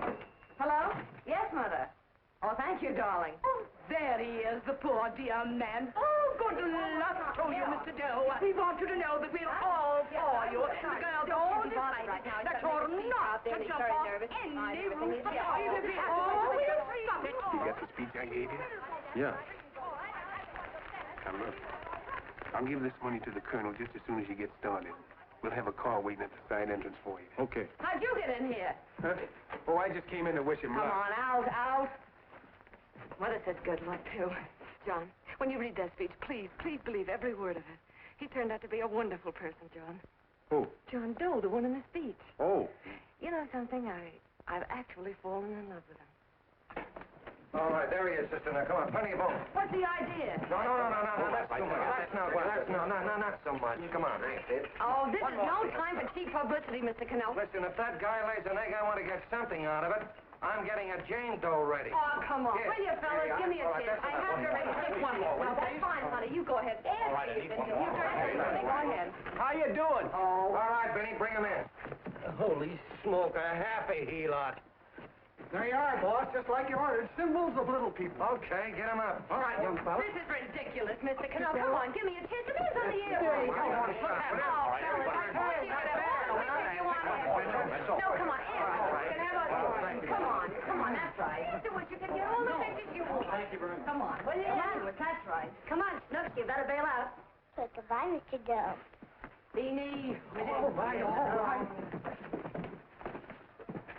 Hello? Yes, Mother. Oh, thank you, darling. Oh, there he is, the poor dear man. Oh, good luck to you, Mr. Doe. We want you to know that we're all for you. The girls all decided that you're not to jump off any roof at all. Oh, we'll stop it. You got the speech I gave you? Yeah. Now, look. I'll give this money to the colonel just as soon as you get started. We'll have a car waiting at the side entrance for you. Okay. How'd you get in here? Huh? Oh, I just came in to wish him Come luck. on, out. Mother says good luck, too. John, when you read that speech, please believe every word of it. He turned out to be a wonderful person, John. Who? John Doe, the one in the speech. Oh. You know something? I've actually fallen in love with him. All right, there he is, sister. Now, come on, plenty of room. What's the idea? No, that's too much. Not so much. Come on. Oh, this is no time for cheap publicity, Mr. Connell. Listen, if that guy lays an egg, I want to get something out of it. I'm getting a Jane Doe ready. Oh, come on. Here. Will you, fellas? Give me a All right, kiss. that's I have to enough. make just one more. Well, that's fine, honey. You go ahead. All right, Nancy, Eddie, you one more. go ahead. How you doing? Oh. All right, Benny, bring him in. Holy smoke, a happy helot. There you are, boss, just like you ordered. Symbols of little people. Okay, get him up. All right, young fella. This is ridiculous, Mr. Connell. Come on, give me a kiss. It is on the air. Come on, stop it. Oh, fellas, I'm going to you want No, come on, Come on, that's right. Do what you can get all the pictures you want. Thank you very much. Come on, will you? That's right. Come on, Snooks, you better bail out. So goodbye, Mr. Doe. Beanie. All right.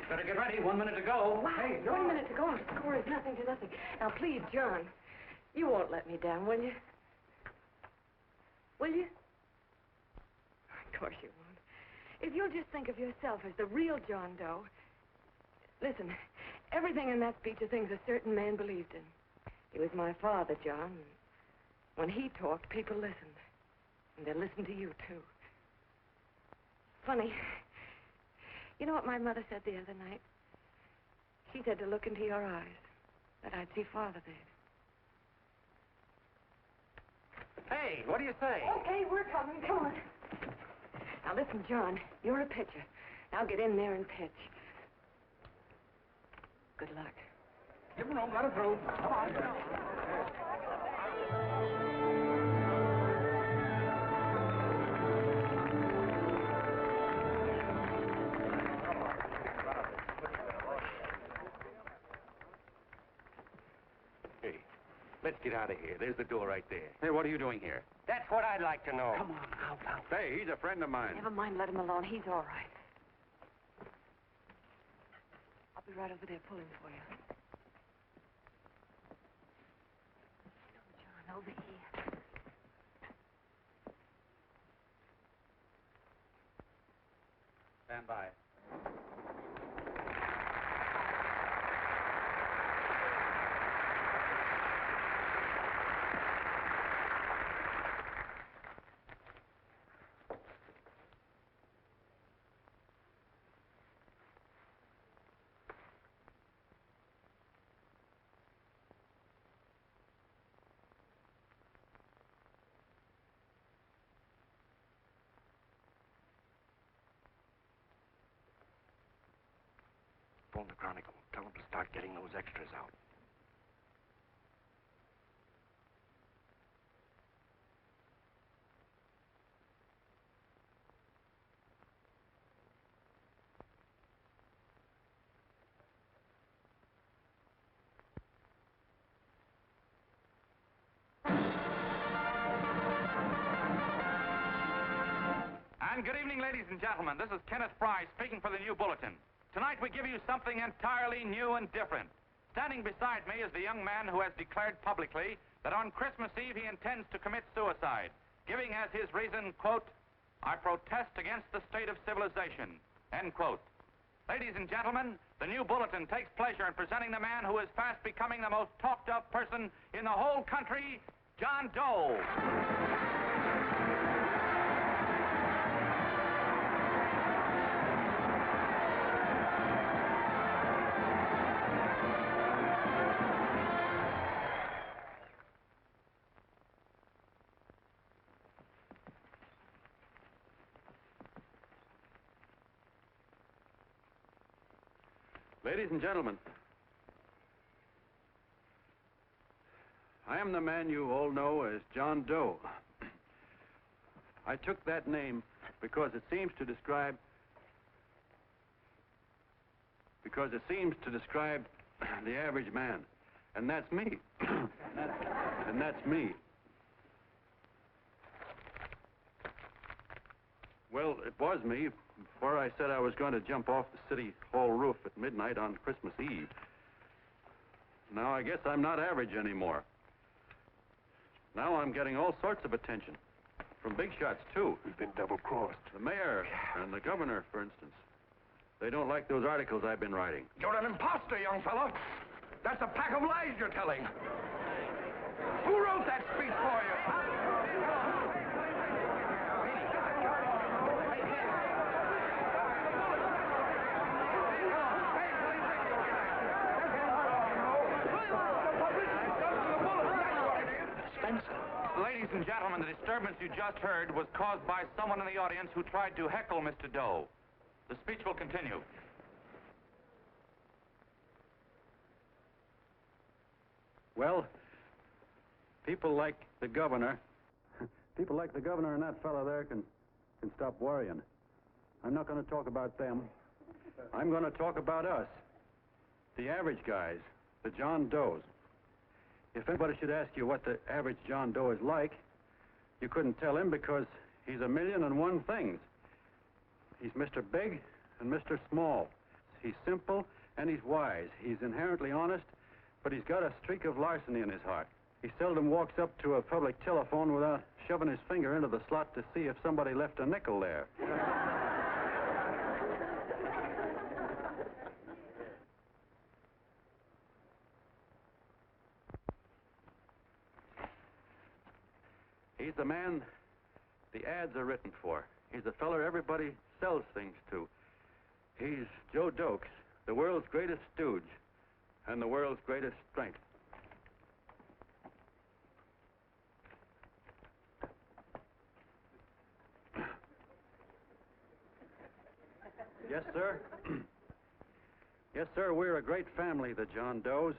Better get ready. 1 minute to go. Hey, 1 minute to go. The score is nothing to nothing. Now, please, John, You won't let me down, will you? Will you? Of course you won't. If you'll just think of yourself as the real John Doe. Listen, everything in that speech are things a certain man believed in. He was my father, John. When he talked, people listened. And they listened to you, too. Funny. You know what my mother said the other night? She said to look into your eyes, that I'd see Father there. Hey, what do you say? Okay, we're coming. Come on. Now, listen, John, you're a pitcher. Now get in there and pitch. Good luck. Give him room, let him through. Come on. Hey, let's get out of here. There's the door right there. Hey, what are you doing here? That's what I'd like to know. Come on, out. Hey, he's a friend of mine. Never mind, let him alone. He's all right. I'll be right over there pulling for you. No, John, over here. Stand by. Phone the Chronicle. Tell them to start getting those extras out. And good evening, ladies and gentlemen. This is Kenneth Fry speaking for the New Bulletin. Tonight we give you something entirely new and different. Standing beside me is the young man who has declared publicly that on Christmas Eve he intends to commit suicide, giving as his reason, quote, "I protest against the state of civilization," end quote. Ladies and gentlemen, the New Bulletin takes pleasure in presenting the man who is fast becoming the most talked of person in the whole country, John Doe. Ladies and gentlemen, I am the man you all know as John Doe. I took that name because it seems to describe the average man. And that's me. And that's me. Well, it was me before I said I was going to jump off the city hall roof at midnight on Christmas Eve. Now I guess I'm not average anymore. Now I'm getting all sorts of attention. From big shots, too. We've been double-crossed. The mayor and the governor, for instance. They don't like those articles I've been writing. You're an imposter, young fellow. That's a pack of lies you're telling. Who wrote that speech for you? Ladies and gentlemen, the disturbance you just heard was caused by someone in the audience who tried to heckle Mr. Doe. The speech will continue. Well, people like the governor and that fellow there can stop worrying. I'm not going to talk about them. I'm going to talk about us. The average guys, the John Does. If anybody should ask you what the average John Doe is like, you couldn't tell him because he's a million and one things. He's Mr. Big and Mr. Small. He's simple and he's wise. He's inherently honest, but he's got a streak of larceny in his heart. He seldom walks up to a public telephone without shoving his finger into the slot to see if somebody left a nickel there. He's the man the ads are written for. He's the feller everybody sells things to. He's Joe Dokes, the world's greatest stooge and the world's greatest strength. Yes, sir. Yes, sir, we're a great family, the John Does.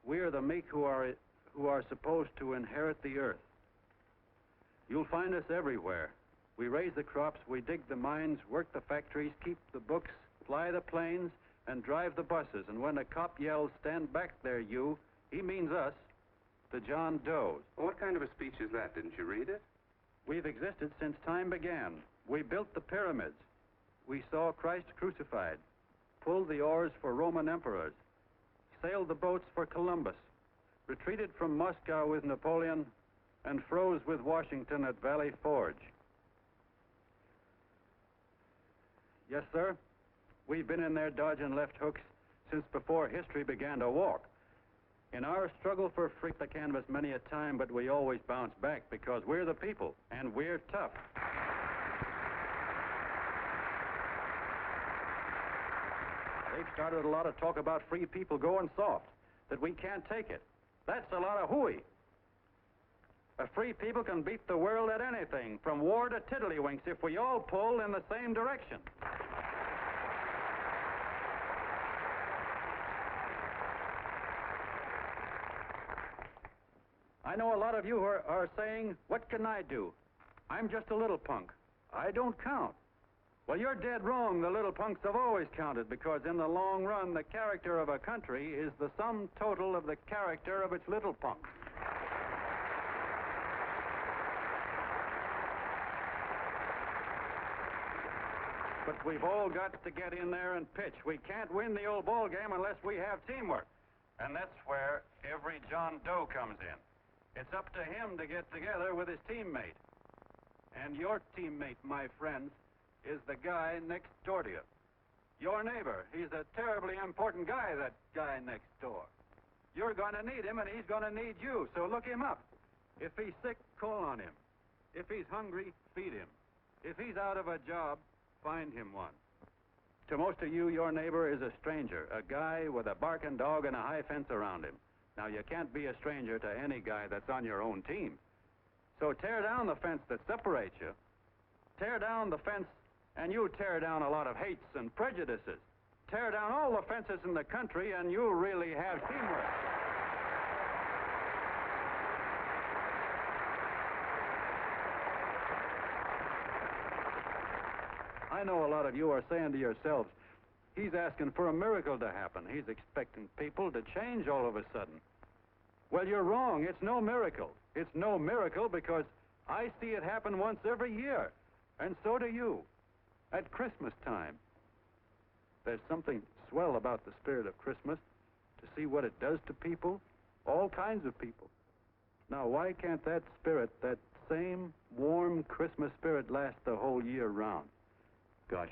We are the meek who are supposed to inherit the earth. You'll find us everywhere. We raise the crops, we dig the mines, work the factories, keep the books, fly the planes, and drive the buses. And when a cop yells, "Stand back there, you," he means us, the John Does. Well, what kind of a speech is that? Didn't you read it? We've existed since time began. We built the pyramids. We saw Christ crucified, pulled the oars for Roman emperors, sailed the boats for Columbus, retreated from Moscow with Napoleon, and froze with Washington at Valley Forge. Yes, sir. We've been in there dodging left hooks since before history began to walk. In our struggle for freedom, the canvas many a time, but we always bounce back because we're the people, and we're tough. They've started a lot of talk about free people going soft, that we can't take it. That's a lot of hooey. A free people can beat the world at anything, from war to tiddlywinks, if we all pull in the same direction. I know a lot of you are saying, "What can I do? I'm just a little punk. I don't count." Well, you're dead wrong. The little punks have always counted, because in the long run, the character of a country is the sum total of the character of its little punks. But we've all got to get in there and pitch. We can't win the old ball game unless we have teamwork. And that's where every John Doe comes in. It's up to him to get together with his teammate. And your teammate, my friends, is the guy next door to you. Your neighbor. He's a terribly important guy, that guy next door. You're going to need him, and he's going to need you, so look him up. If he's sick, call on him. If he's hungry, feed him. If he's out of a job, find him one. To most of you, your neighbor is a stranger, a guy with a barking dog and a high fence around him. Now, you can't be a stranger to any guy that's on your own team. So tear down the fence that separates you. Tear down the fence, and you tear down a lot of hates and prejudices. Tear down all the fences in the country, and you really have teamwork. I know a lot of you are saying to yourselves, "He's asking for a miracle to happen. He's expecting people to change all of a sudden." Well, you're wrong. It's no miracle. It's no miracle because I see it happen once every year, and so do you, at Christmas time. There's something swell about the spirit of Christmas, to see what it does to people, all kinds of people. Now, why can't that spirit, that same warm Christmas spirit, last the whole year round? Gosh,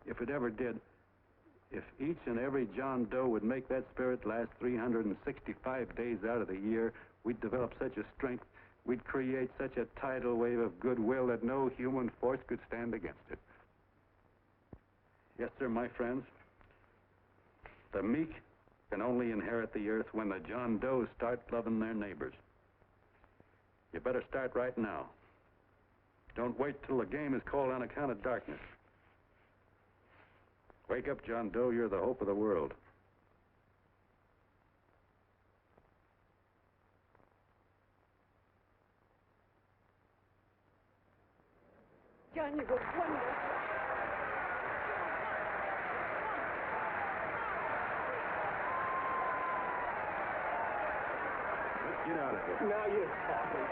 if it ever did, if each and every John Doe would make that spirit last 365 days out of the year, we'd develop such a strength, we'd create such a tidal wave of goodwill that no human force could stand against it. Yes, sir, my friends, the meek can only inherit the earth when the John Does start loving their neighbors. You better start right now. Don't wait till the game is called on account of darkness. Wake up, John Doe. You're the hope of the world. John, you were wonderful. Let's get out of here. Now you're talking.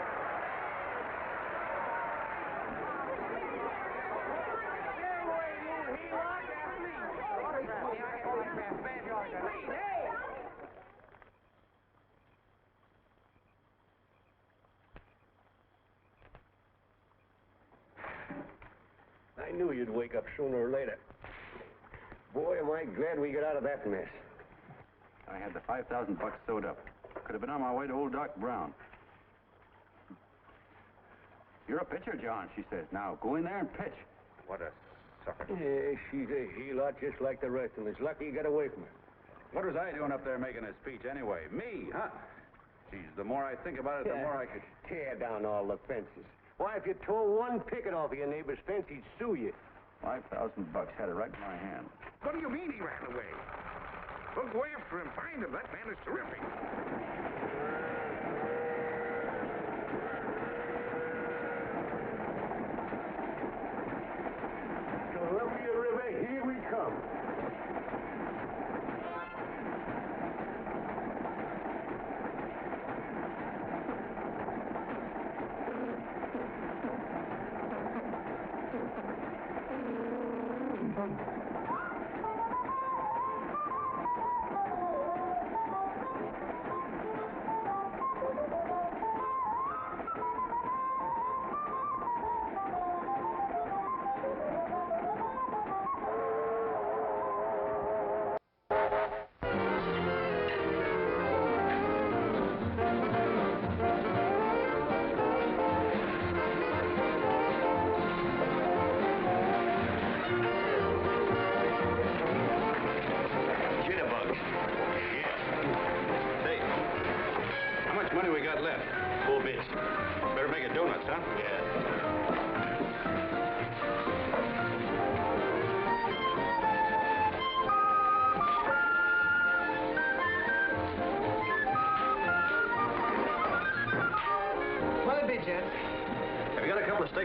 knew you'd wake up sooner or later. Boy, am I glad we got out of that mess. I had the 5,000 bucks sewed up. Could have been on my way to old Doc Brown. You're a pitcher, John, she says. Now, go in there and pitch. What a sucker. Yeah, she's a heel-lot just like the rest of them. It's lucky you got away from her. What was I doing up there making a speech anyway? Me, huh? Geez, the more I think about it, the more I could... Tear down all the fences. Why, if you tore one picket off of your neighbor's fence, he'd sue you. 5,000 bucks, had it right in my hand. What do you mean he ran away? We'll go after him, find him. That man is terrific. Columbia River, here we come.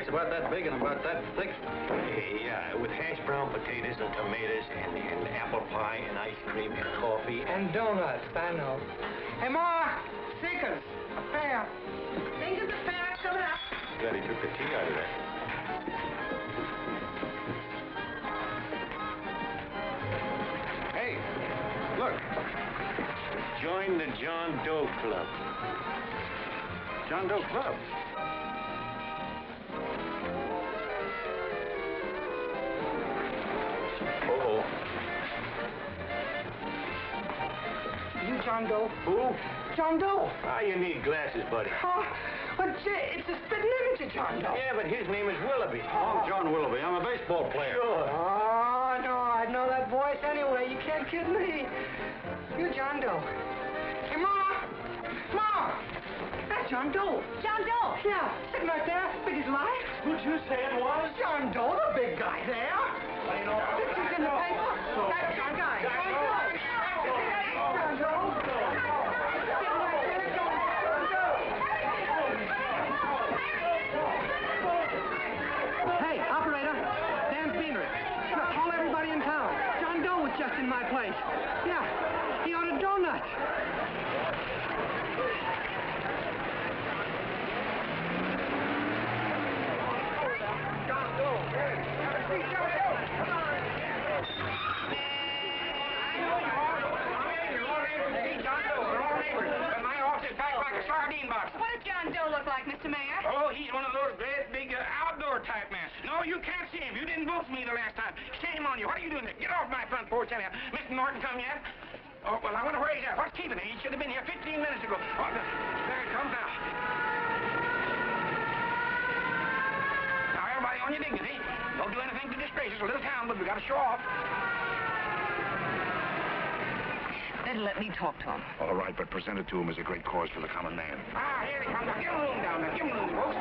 About that big and about that thick. Yeah, with hashed brown potatoes and tomatoes and apple pie and ice cream and coffee. And donuts, I know. Hey, Ma! Sinkers! A pair. Sinkers, a pair, coming up. Glad he took the tea out of that. Hey, look. Join the John Doe Club. John Doe Club? You John Doe? Who? John Doe. Ah, you need glasses, buddy. Oh, but it's a spitting image of John Doe. Yeah, but his name is Willoughby. I'm John Willoughby. I'm a baseball player. Sure. Oh, no, I'd know that voice anyway. You can't kid me. You John Doe. Hey, Ma! Ma! That's John Doe. John Doe? Yeah, sitting right there, big as life. Who'd you say it was? John Doe, the big guy there. What do you know? Pictures in the paper. That's John Guy. John Doe. John Doe. Hey, operator. Dan Beanie. Look, call everybody in town. John Doe was just in my place. Yeah, he ordered donuts. John Doe. Hey, have a seat, John Doe. Come on. I know you are. You're all neighbors to see John Doe. We're all neighbors. But my office is packed like a sardine box. What does John Doe look like, Mr. Mayor? Oh, he's one of those great big outdoor type men. No, you can't see him. You didn't vote for me the last time. Shame on you. What are you doing there? Get off my front porch anyhow. Mr. Norton come yet? Oh, well, I wonder where he's at. What's keeping him? He should have been here 15 minutes ago. Oh, there he comes now. Now, everybody on your dignity. Don't do anything to disgrace us. A little town, but we got to show off. Better let me talk to him. All right, but present it to him as a great cause for the common man. Ah, here he comes. Now, give him room down there. Give him room, folks.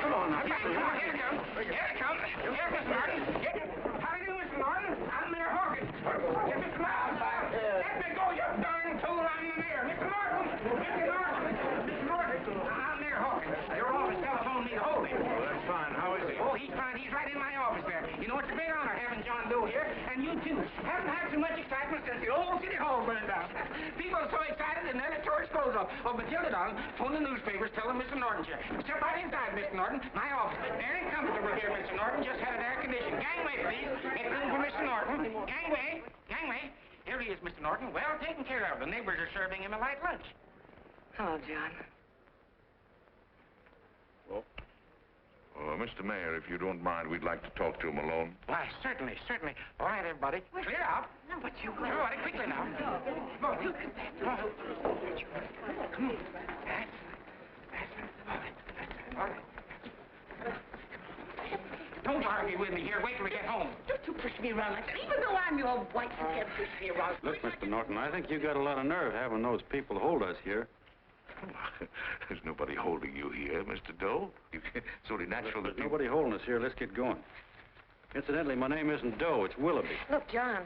Come on now. Come on. Here he comes. Here he comes. Here, Mr. Norton. How do you do, Mr. Norton? I'm Mayor Hawkins. Here, Mr. Norton. Let me go, you darn tool. I'm the mayor. Mr. Norton. Mr. Norton. Mr. Norton. I'm Mayor Hawkins. Your office telephoned me to hold him. Well, that's fine. How is he? Oh, he's fine. He's right in my office there. You know, it's a great honor having John Doe here, and you too. Haven't had so much excitement since the old city hall burned down. People are so excited and nearly tore his clothes off. Oh, Matilda Don phoned the newspapers, tell them Mr. Norton's here. Step right inside, Mr. Norton. My office. Very comfortable here, Mr. Norton. Just had it air conditioned. Gangway, please. Make room for Mr. Norton. Gangway. Gangway. Here he is, Mr. Norton. Well taken care of. The neighbors are serving him a light lunch. Hello, John. Mr. Mayor, if you don't mind, we'd like to talk to him alone. Why, certainly, certainly. All right, everybody. Clear out. No, but you Everybody, quickly now. Come on. Come on. Come on. That's it. All right. Don't argue with me here. Wait till we get home. Don't you push me around like that. Even though I'm your wife, you can't push me around. Look, Mr. Norton, I think you got a lot of nerve having those people hold us here. There's nobody holding you here, Mr. Doe. It's only natural that There's nobody holding us here. Let's get going. Incidentally, my name isn't Doe. It's Willoughby. Look, John,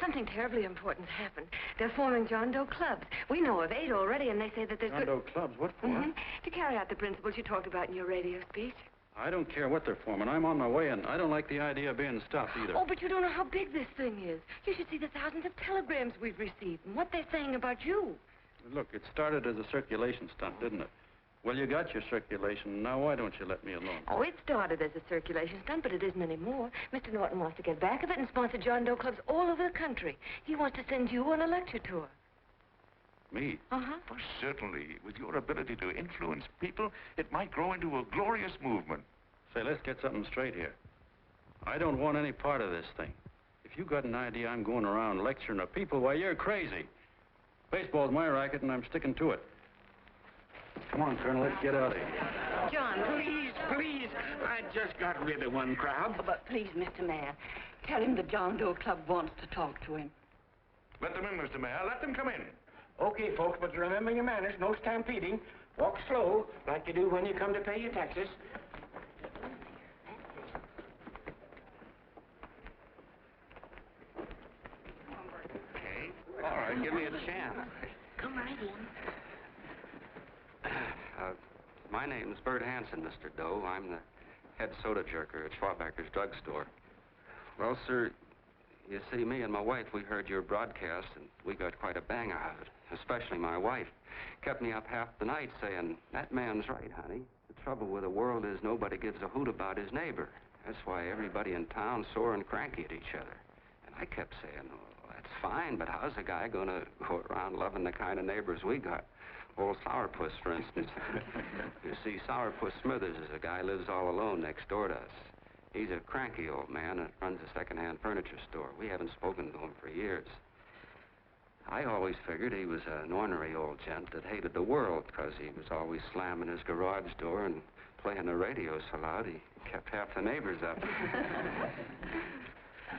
something terribly important's happened. They're forming John Doe clubs. We know of 8 already, and they say that there's John Doe clubs? What for? To carry out the principles you talked about in your radio speech. I don't care what they're forming. I'm on my way, and I don't like the idea of being stopped either. Oh, but you don't know how big this thing is. You should see the thousands of telegrams we've received and what they're saying about you. Look, it started as a circulation stunt, didn't it? Well, you got your circulation. Now, why don't you let me alone? Oh, it started as a circulation stunt, but it isn't anymore. Mr. Norton wants to get back of it and sponsor John Doe clubs all over the country. He wants to send you on a lecture tour. Me? Uh-huh. Oh, certainly. With your ability to influence people, it might grow into a glorious movement. Say, let's get something straight here. I don't want any part of this thing. If you got an idea I'm going around lecturing the people, why, you're crazy. Baseball's my racket, and I'm sticking to it. Come on, Colonel, let's get out of here. John, Please. I just got rid of one crowd. Oh, but please, Mr. Mayor, tell him the John Doe Club wants to talk to him. Let them in, Mr. Mayor. Let them come in. Okay, folks, but remember your manners. No stampeding. Walk slow, like you do when you come to pay your taxes. All right, give me a chance. come right in. My name's Bert Hanson, Mr. Doe. I'm the head soda jerker at Schwabacker's drugstore. Well, sir, you see, me and my wife, we heard your broadcast, and we got quite a bang out of it. Especially my wife. Kept me up half the night saying, that man's right, honey. The trouble with the world is nobody gives a hoot about his neighbor. That's why everybody in town's sore and cranky at each other. And I kept saying, oh, that's fine, but how's a guy going to go around loving the kind of neighbors we got? Old Sourpuss, for instance. You see, Sourpuss Smithers is a guy who lives all alone next door to us. He's a cranky old man and runs a second-hand furniture store. We haven't spoken to him for years. I always figured he was an ornery old gent that hated the world because he was always slamming his garage door and playing the radio so loud he kept half the neighbors up.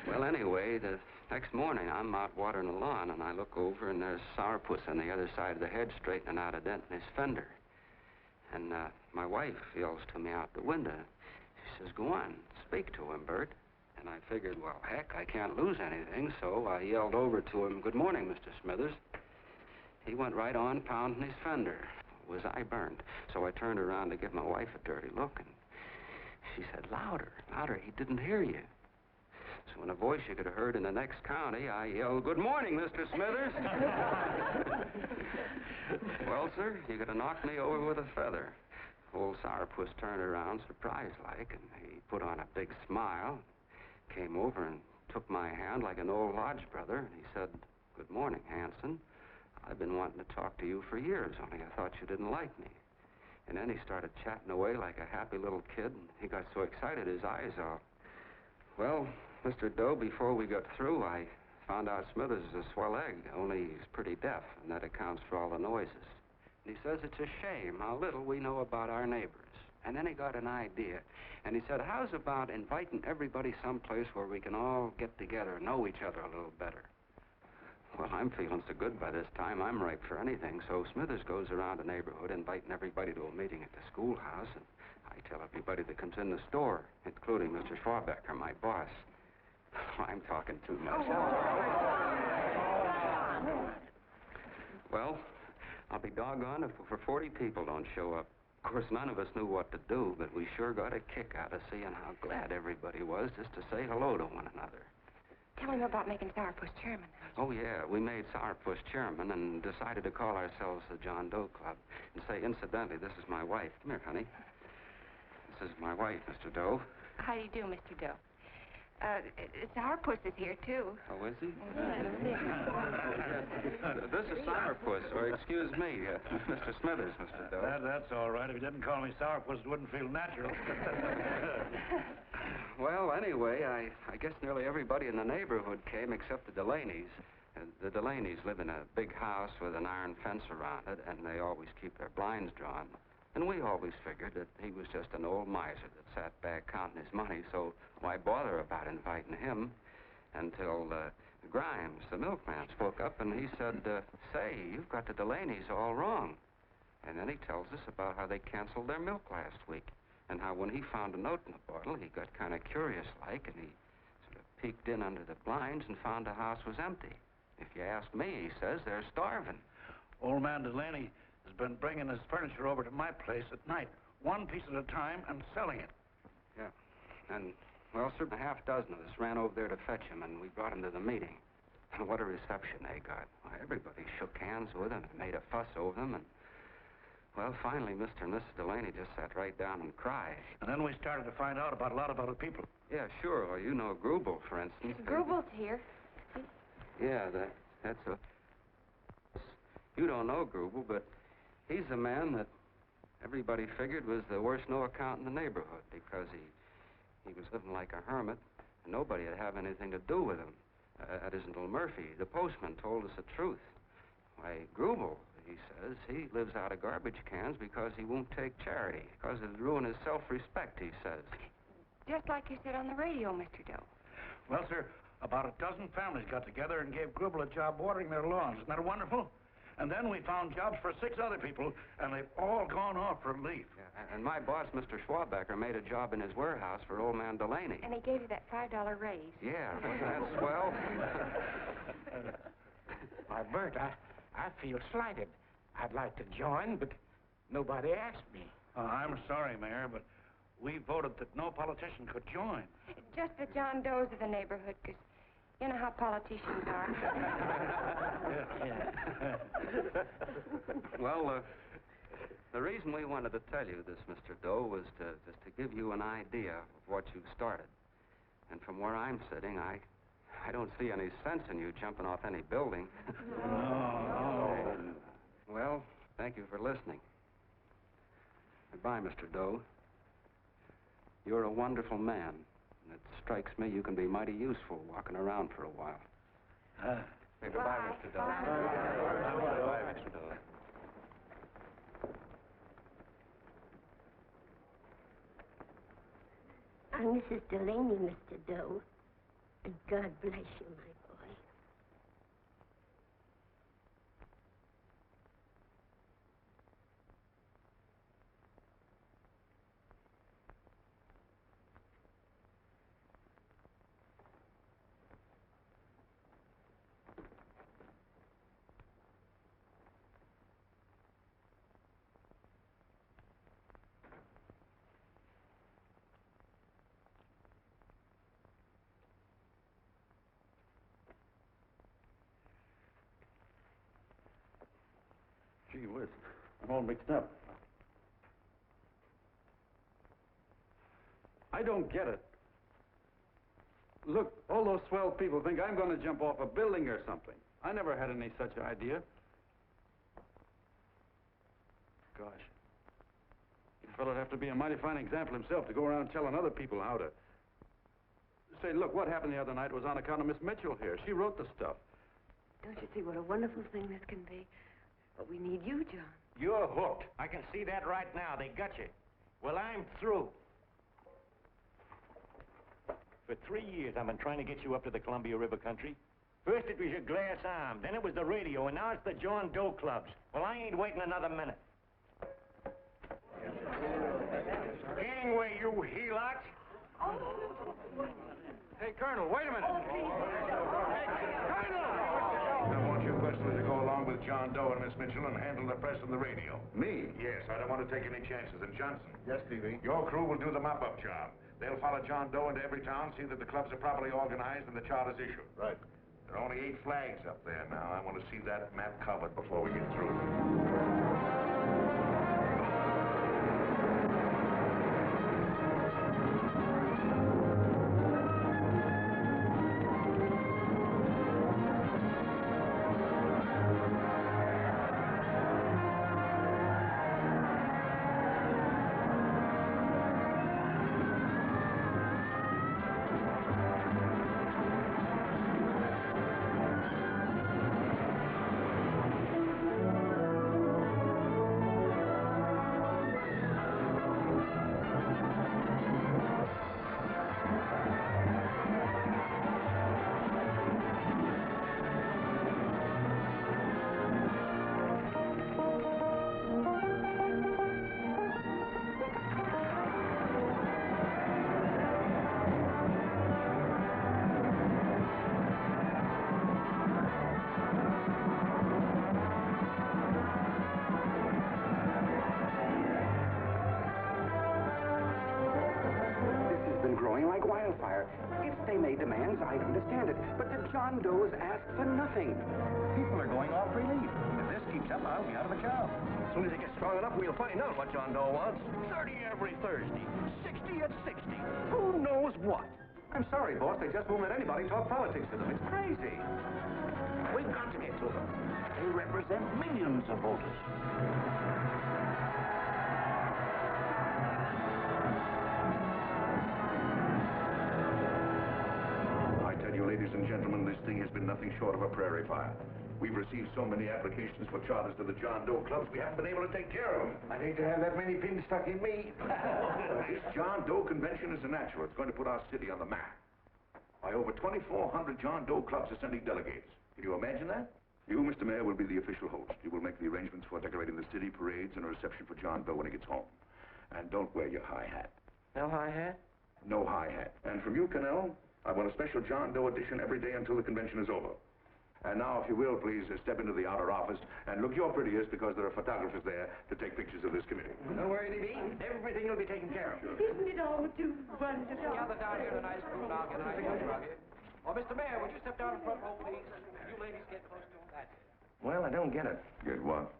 Well, anyway, the next morning I'm out watering the lawn and I look over and there's Sourpuss on the other side of the hedge straightening out a dent in his fender. And my wife yells to me out the window. She says, go on, speak to him, Bert. And I figured, well, heck, I can't lose anything, so I yelled over to him, good morning, Mr. Smithers. He went right on pounding his fender. Was I burned? So I turned around to give my wife a dirty look, and she said, louder, louder, he didn't hear you. So in a voice you could have heard in the next county, I yelled, good morning, Mr. Smithers. Well, sir, you could have knocked me over with a feather. Old Sourpuss turned around surprised-like, and he put on a big smile, came over and took my hand like an old lodge brother, and he said, good morning, Hanson. I've been wanting to talk to you for years, only I thought you didn't like me. And then he started chatting away like a happy little kid, and he got so excited his eyes out. Well, Mr. Doe, before we got through, I found out Smithers is a swell egg, only he's pretty deaf, and that accounts for all the noises. And he says it's a shame how little we know about our neighbors. And then he got an idea, and he said, how's about inviting everybody someplace where we can all get together and know each other a little better? Well, I'm feeling so good by this time, I'm ripe for anything. So Smithers goes around the neighborhood inviting everybody to a meeting at the schoolhouse, and I tell everybody that comes in the store, including Mr. Schwabacker, my boss. I'm talking too much. Well, I'll be doggone if for 40 people don't show up. Of course, none of us knew what to do, but we sure got a kick out of seeing how glad everybody was just to say hello to one another. Tell him about making Sourpuss chairman. Oh, yeah, we made Sourpuss chairman and decided to call ourselves the John Doe Club. And say, incidentally, this is my wife. Come here, honey. This is my wife, Mr. Doe. How do you do, Mr. Doe? Sourpuss is here, too. Oh, is he? This is Sourpuss, or excuse me, Mr. Smithers, Mr. Doe. That's all right. If you didn't call me Sourpuss, it wouldn't feel natural. Well, anyway, I guess nearly everybody in the neighborhood came except the Delaney's. The Delaney's live in a big house with an iron fence around it, and they always keep their blinds drawn. And we always figured that he was just an old miser that sat back counting his money, so why bother about inviting him? Until Grimes, the milkman, spoke up, and he said, say, you've got the Delaney's all wrong. And then he tells us about how they canceled their milk last week, and how when he found a note in the bottle, he got kind of curious-like, and he sort of peeked in under the blinds and found the house was empty. If you ask me, he says, they're starving. Old man Delaney has been bringing his furniture over to my place at night, one piece at a time, and selling it. Yeah. And, well, sir, a half dozen of us ran over there to fetch him, and we brought him to the meeting. And what a reception they got. Why, everybody shook hands with him and made a fuss over them, and, well, finally, Mr. and Mrs. Delaney just sat right down and cried. And then we started to find out about a lot of other people. Yeah, sure. Well, you know Grubel, for instance. Grubel's here. Yeah, that's a... You don't know Grubel, but he's a man that everybody figured was the worst no-account in the neighborhood because he was living like a hermit, and nobody would have anything to do with him. That isn't Little Murphy. The postman told us the truth. Why, Grubel, he says, he lives out of garbage cans because he won't take charity, because it'd ruin his self-respect, he says. Just like you said on the radio, Mr. Doe. Well, sir, about a dozen families got together and gave Grubel a job watering their lawns. Isn't that wonderful? And then we found jobs for 6 other people, and they've all gone off for leave. Yeah, and my boss, Mr. Schwabacker, made a job in his warehouse for old man Delaney. And he gave you that $5 raise. Yeah, that's swell. Why, Bert, I feel slighted. I'd like to join, but nobody asked me. I'm sorry, Mayor, but we voted that no politician could join. Just the John Does of the neighborhood, because you know how politicians are. Well, the reason we wanted to tell you this, Mr. Doe, was just to give you an idea of what you've started. And from where I'm sitting, I don't see any sense in you jumping off any building. No. Well, thank you for listening. Goodbye, Mr. Doe. You're a wonderful man. And it strikes me you can be mighty useful walking around for a while. Goodbye, Mr. Doe. Goodbye, Mr. Doe. I'm Mrs. Delaney, Mr. Doe. And God bless you, my boy. Gee whiz, I'm all mixed up. I don't get it. Look, all those swell people think I'm going to jump off a building or something. I never had any such idea. Gosh. The fellow'd have to be a mighty fine example himself to go around telling other people how to... Say, look, what happened the other night was on account of Miss Mitchell here. She wrote the stuff. Don't you see what a wonderful thing this can be? But we need you, John. You're hooked. I can see that right now. They got you. Well, I'm through. For 3 years, I've been trying to get you up to the Columbia River country. First it was your glass arm, then it was the radio, and now it's the John Doe clubs. Well, I ain't waiting another minute. Gangway, you helots! Hey, Colonel, wait a minute. I want you personally to go along with John Doe and Miss Mitchell and handle the press and the radio. Me? Yes, I don't want to take any chances. And Johnson? Yes, Stevie. Your crew will do the mop-up job. They'll follow John Doe into every town, see that the clubs are properly organized and the charter's issued. Right. There are only 8 flags up there now. I want to see that map covered before we get through. they made demands, I'd understand it. But the John Does asked for nothing. People are going off relief. If this keeps up, I'll be out of a job. As soon as it gets strong enough, we'll find out what John Doe wants. 30 every Thursday. 60 at 60. Who knows what? I'm sorry, boss. They just won't let anybody talk politics to them. It's crazy. We've got to get to them. They represent millions of voters. I tell you, ladies and gentlemen, this thing has been nothing short of a prairie fire. We've received so many applications for charters to the John Doe clubs, we haven't been able to take care of them. I'd hate to have that many pins stuck in me. This John Doe convention is a natural. It's going to put our city on the map. By over 2,400 John Doe clubs are sending delegates. Can you imagine that? You, Mr. Mayor, will be the official host. You will make the arrangements for decorating the city, parades, and a reception for John Doe when he gets home. And don't wear your high hat. No high hat? No high hat. And from you, Connell, I want a special John Doe edition every day until the convention is over. And now, if you will, please step into the outer office and look your prettiest because there are photographers there to take pictures of this committee. Don't worry, D.B. Everything will be taken care of. Isn't it all too wonderful? Gather down here tonight, and I'll get ice cream, Rocque. Oh, Mr. Mayor, would you step down in front row, please? You ladies get close to him. That's it. Well, I don't get it. Get what?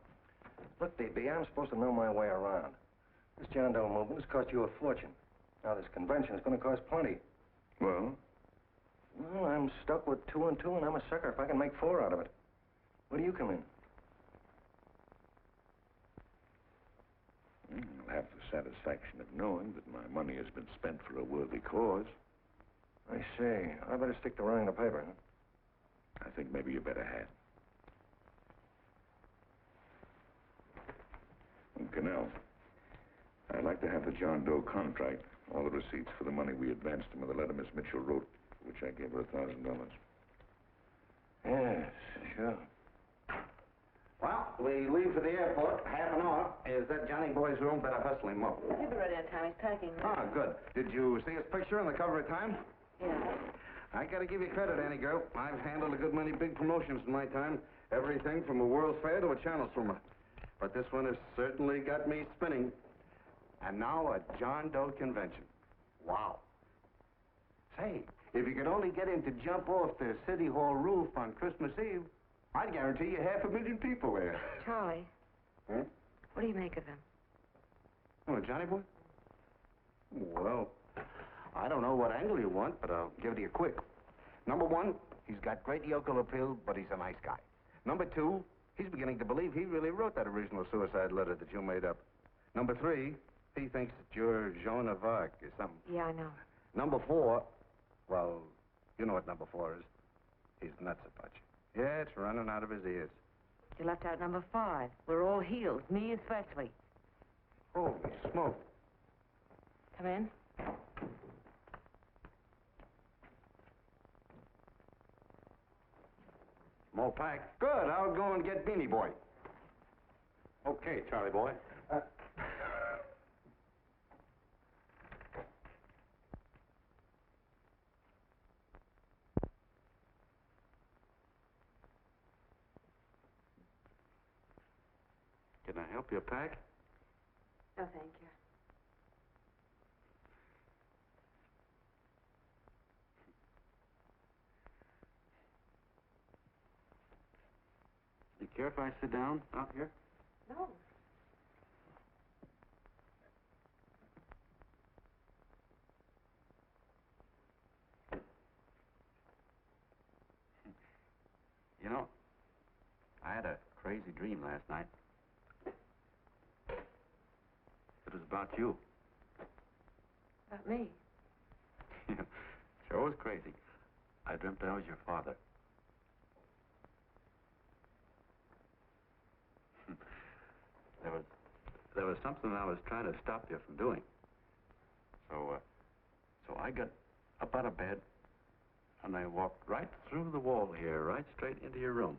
Look, D.B., I'm supposed to know my way around. This John Doe movement has cost you a fortune. Now, this convention is going to cost plenty. Well? Well, I'm stuck with 2 and 2, and I'm a sucker if I can make 4 out of it. Where do you come in? I'll have the satisfaction of knowing that my money has been spent for a worthy cause. I see. I better stick to running the paper, huh? I think maybe you better have. And Connell, I'd like to have the John Doe contract, all the receipts for the money we advanced him with the letter Miss Mitchell wrote, which I gave her $1,000. Yes, sure. Well, we leave for the airport. Half an hour. Is that Johnny boy's room? Better hustle him up. He'll be ready on time. He's packing. Ah, good. Did you see his picture on the cover of Time? Yeah. I gotta give you credit, Annie girl. I've handled a good many big promotions in my time. Everything from a World's Fair to a channel swimmer. But this one has certainly got me spinning. And now a John Doe convention. Wow. Say, if you could only get him to jump off the City Hall roof on Christmas Eve, I'd guarantee you 500,000 people there. Charlie. Huh? What do you make of him? Oh, Johnny boy? Well, I don't know what angle you want, but I'll give it to you quick. Number 1, he's got great yokel appeal, but he's a nice guy. Number 2, he's beginning to believe he really wrote that original suicide letter that you made up. Number 3, he thinks that you're Joan of Arc or something. Yeah, I know. Number 4, well, you know what number 4 is. He's nuts about you. Yeah, it's running out of his ears. You left out number 5. We're all healed, me especially. Holy smoke. Come in. More pack. Good. I'll go and get Beanie Boy. Okay, Charlie boy. Can I help you pack? No, thank you. You care if I sit down out here? No. You know, I had a crazy dream last night. It was about you. About me? Sure was crazy. I dreamt I was your father. There was something I was trying to stop you from doing. So I got up out of bed, and I walked right through the wall here, right straight into your room.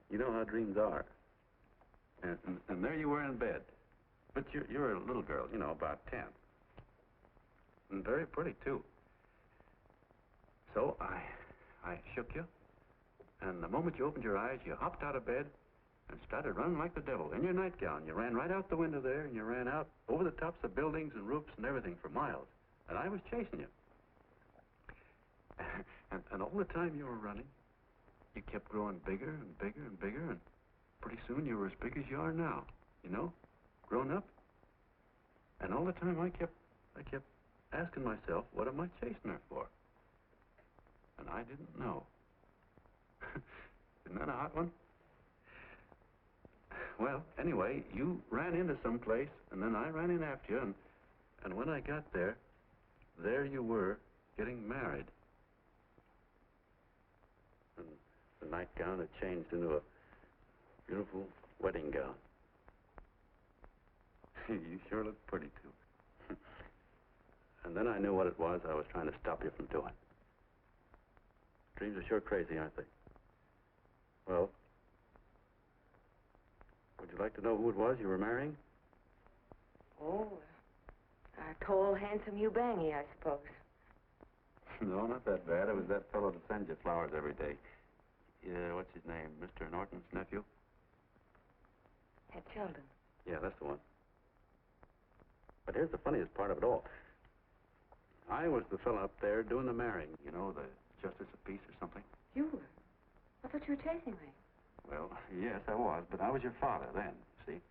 You know how dreams are. And there you were in bed. But you're a little girl, you know, about 10. And very pretty, too. So I shook you, and the moment you opened your eyes, you hopped out of bed and started running like the devil in your nightgown. You ran right out the window there, and you ran out over the tops of buildings and roofs and everything for miles. And I was chasing you. And all the time you were running, you kept growing bigger and bigger and bigger, and pretty soon you were as big as you are now, you know, grown up. And all the time I kept asking myself, what am I chasing her for? And I didn't know. Isn't that a hot one? Well, anyway, you ran into some place, and then I ran in after you, and when I got there you were getting married. And the nightgown had changed into a beautiful wedding gown. You sure look pretty, too. And then I knew what it was I was trying to stop you from doing. Dreams are sure crazy, aren't they? Well, would you like to know who it was you were marrying? Oh, a tall, handsome Eubangy, I suppose. No, not that bad. It was that fellow that sends you flowers every day. What's his name? Mr. Norton's nephew? Ted Sheldon. Yeah, that's the one. But here's the funniest part of it all. I was the fellow up there doing the marrying, you know, the justice of peace or something. You were? I thought you were chasing me. Well, yes, I was, but I was your father then, see?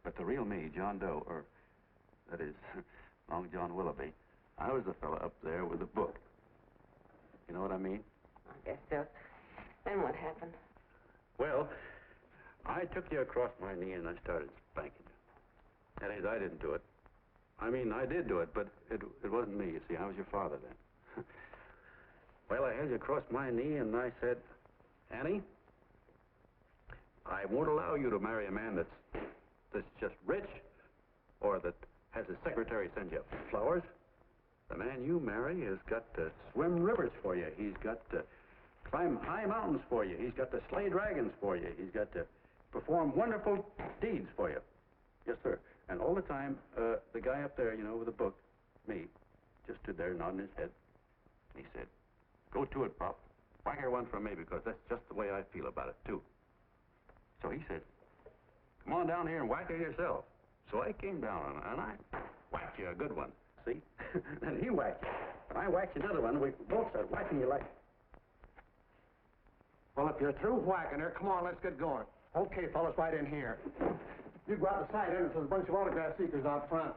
But the real me, John Doe, or that is, Long John Willoughby, I was the fellow up there with the book. You know what I mean? I guess so. Then what happened? Well, I took you across my knee and I started spanking you. That is, I didn't do it. I mean, I did do it, but it wasn't me, you see. I was your father then. Well, I held you across my knee and I said, Annie, I won't allow you to marry a man that's just rich or that has his secretary send you flowers. The man you marry has got to swim rivers for you. He's got to climb high mountains for you. He's got to slay dragons for you. He's got to perform wonderful deeds for you. Yes, sir. And all the time, the guy up there, you know, with the book, me, just stood there nodding his head. And he said, go to it, Pop. Whack her one from me, because that's just the way I feel about it, too. So he said, come on down here and whack her yourself. So I came down, and I whacked you a good one, see? And he whacked you. And I whacked you another one. We both started whacking you like... Well, if you're through whacking her, come on, let's get going. Okay, fellas, right in here. You go out the side entrance, there's a bunch of autograph seekers out front.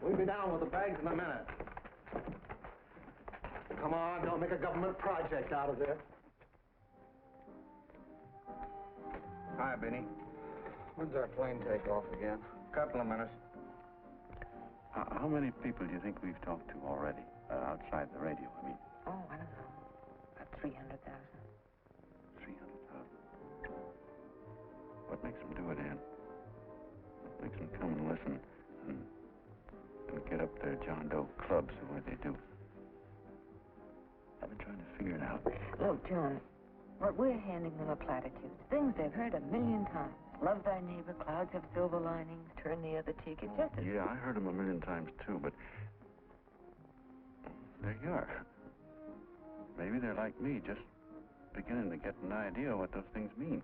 We'll be down with the bags in a minute. Come on, don't make a government project out of this. Hi, Beanie. When's our plane take off again? Couple of minutes. How many people do you think we've talked to already, outside the radio, I mean? Oh, I don't know. About 300,000. 300,000. What makes them do it, Ann? What makes them come and listen and get up their John Doe clubs the way they do? I've been trying to figure it out. Look, John, what we're handing them are platitudes. Things they've heard 1,000,000 times. Love thy neighbor, clouds have silver linings, turn the other cheek. It's just as... Yeah, I heard them 1,000,000 times, too, but... there you are. Maybe they're like me, just beginning to get an idea what those things mean.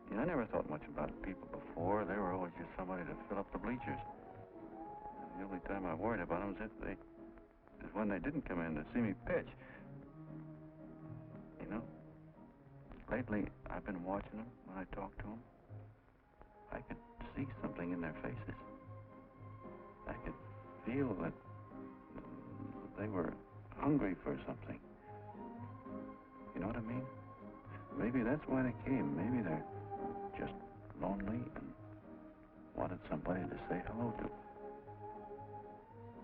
You know, I never thought much about people before. They were always just somebody to fill up the bleachers. The only time I worried about them is when they didn't come in to see me pitch. You know, lately I've been watching them when I talk to them. I could see something in their faces. I could feel that they were hungry for something. You know what I mean? Maybe that's why they came. Maybe they're just lonely and wanted somebody to say hello to.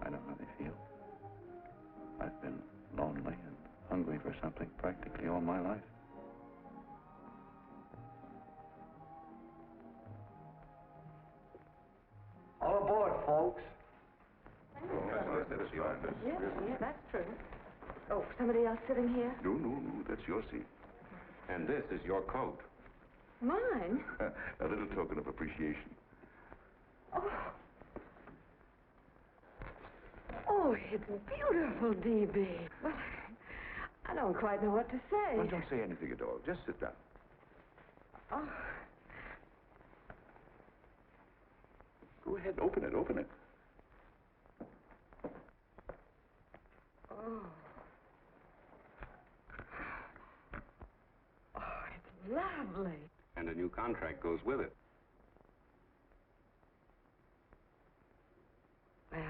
I know how they feel. I've been lonely and hungry for something practically all my life. All aboard, folks. Yeah, that's true. Oh, somebody else sitting here? No, that's your seat. And this is your coat. Mine? A little token of appreciation. Oh, it's beautiful, D.B. Well, I don't quite know what to say. Well, don't say anything at all. Just sit down. Oh. Go ahead, open it. Oh. lovely. And a new contract goes with it. Well,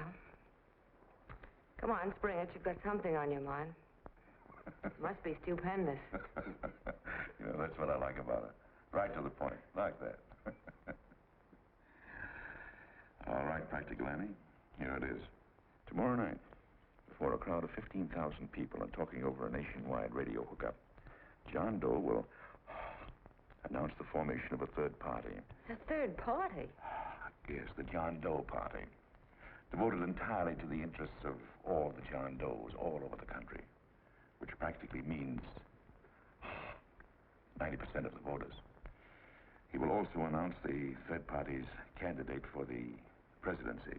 come on, spring it. You've got something on your mind. Must be stupendous. You know, that's what I like about it. Right to the point, like that. All right, Practical Annie. Here it is. Tomorrow night, before a crowd of 15,000 people and talking over a nationwide radio hookup, John Doe will announce the formation of a third party. A third party? Yes, the John Doe Party. Devoted entirely to the interests of all the John Does all over the country, which practically means 90% of the voters. He will also announce the third party's candidate for the presidency.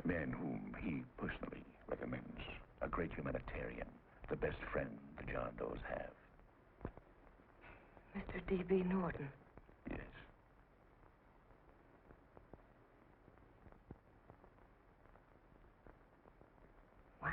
A man whom he personally recommends, a great humanitarian, the best friend the John Does have. Mr. D.B. Norton. Yes. Wow.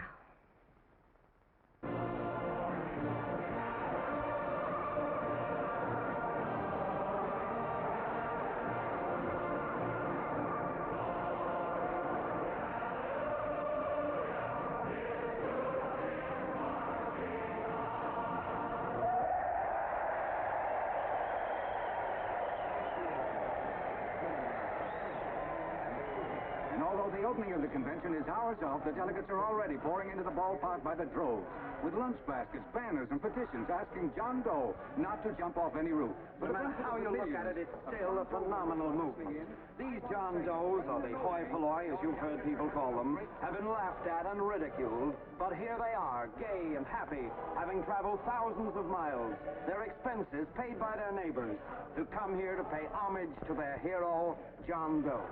And although the opening of the convention is hours off, the delegates are already pouring into the ballpark by the droves, with lunch baskets, banners, and petitions asking John Doe not to jump off any roof. No matter how you look at it, it's still a phenomenal movement. These John Does, or the hoi polloi, as you've heard people call them, have been laughed at and ridiculed, but here they are, gay and happy, having traveled thousands of miles, their expenses paid by their neighbors, to come here to pay homage to their hero, John Doe.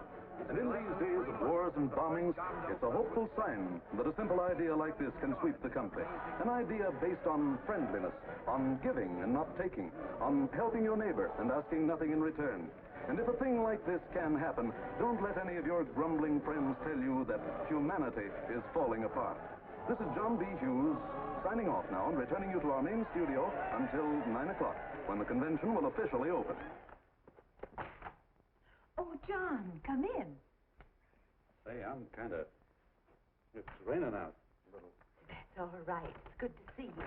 And in these days of wars and bombings, it's a hopeful sign that a simple idea like this can sweep the country. An idea based on friendliness, on giving and not taking, on helping your neighbor and asking nothing in return. And if a thing like this can happen, don't let any of your grumbling friends tell you that humanity is falling apart. This is John B. Hughes, signing off now and returning you to our main studio until 9 o'clock, when the convention will officially open. Oh, John, come in. Say, I'm kind of... It's raining out a little. That's all right. It's good to see you.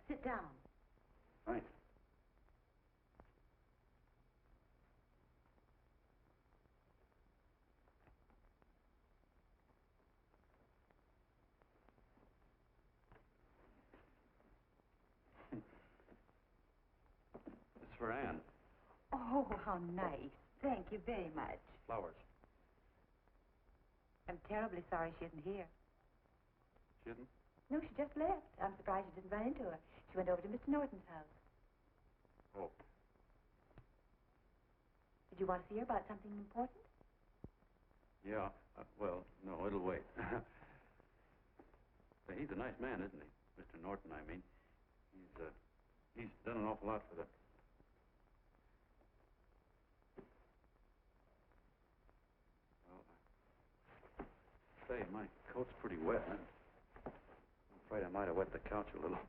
Sit down. Thanks. It's for Anne. Oh, how nice. Thank you very much. Flowers. I'm terribly sorry she isn't here. She isn't? No, she just left. I'm surprised you didn't run into her. She went over to Mr. Norton's house. Oh. Did you want to see her about something important? Yeah. Well, no, it'll wait. Say, he's a nice man, isn't he? Mr. Norton, I mean. He's done an awful lot for the... Say, my coat's pretty wet. I'm afraid I might have wet the couch a little.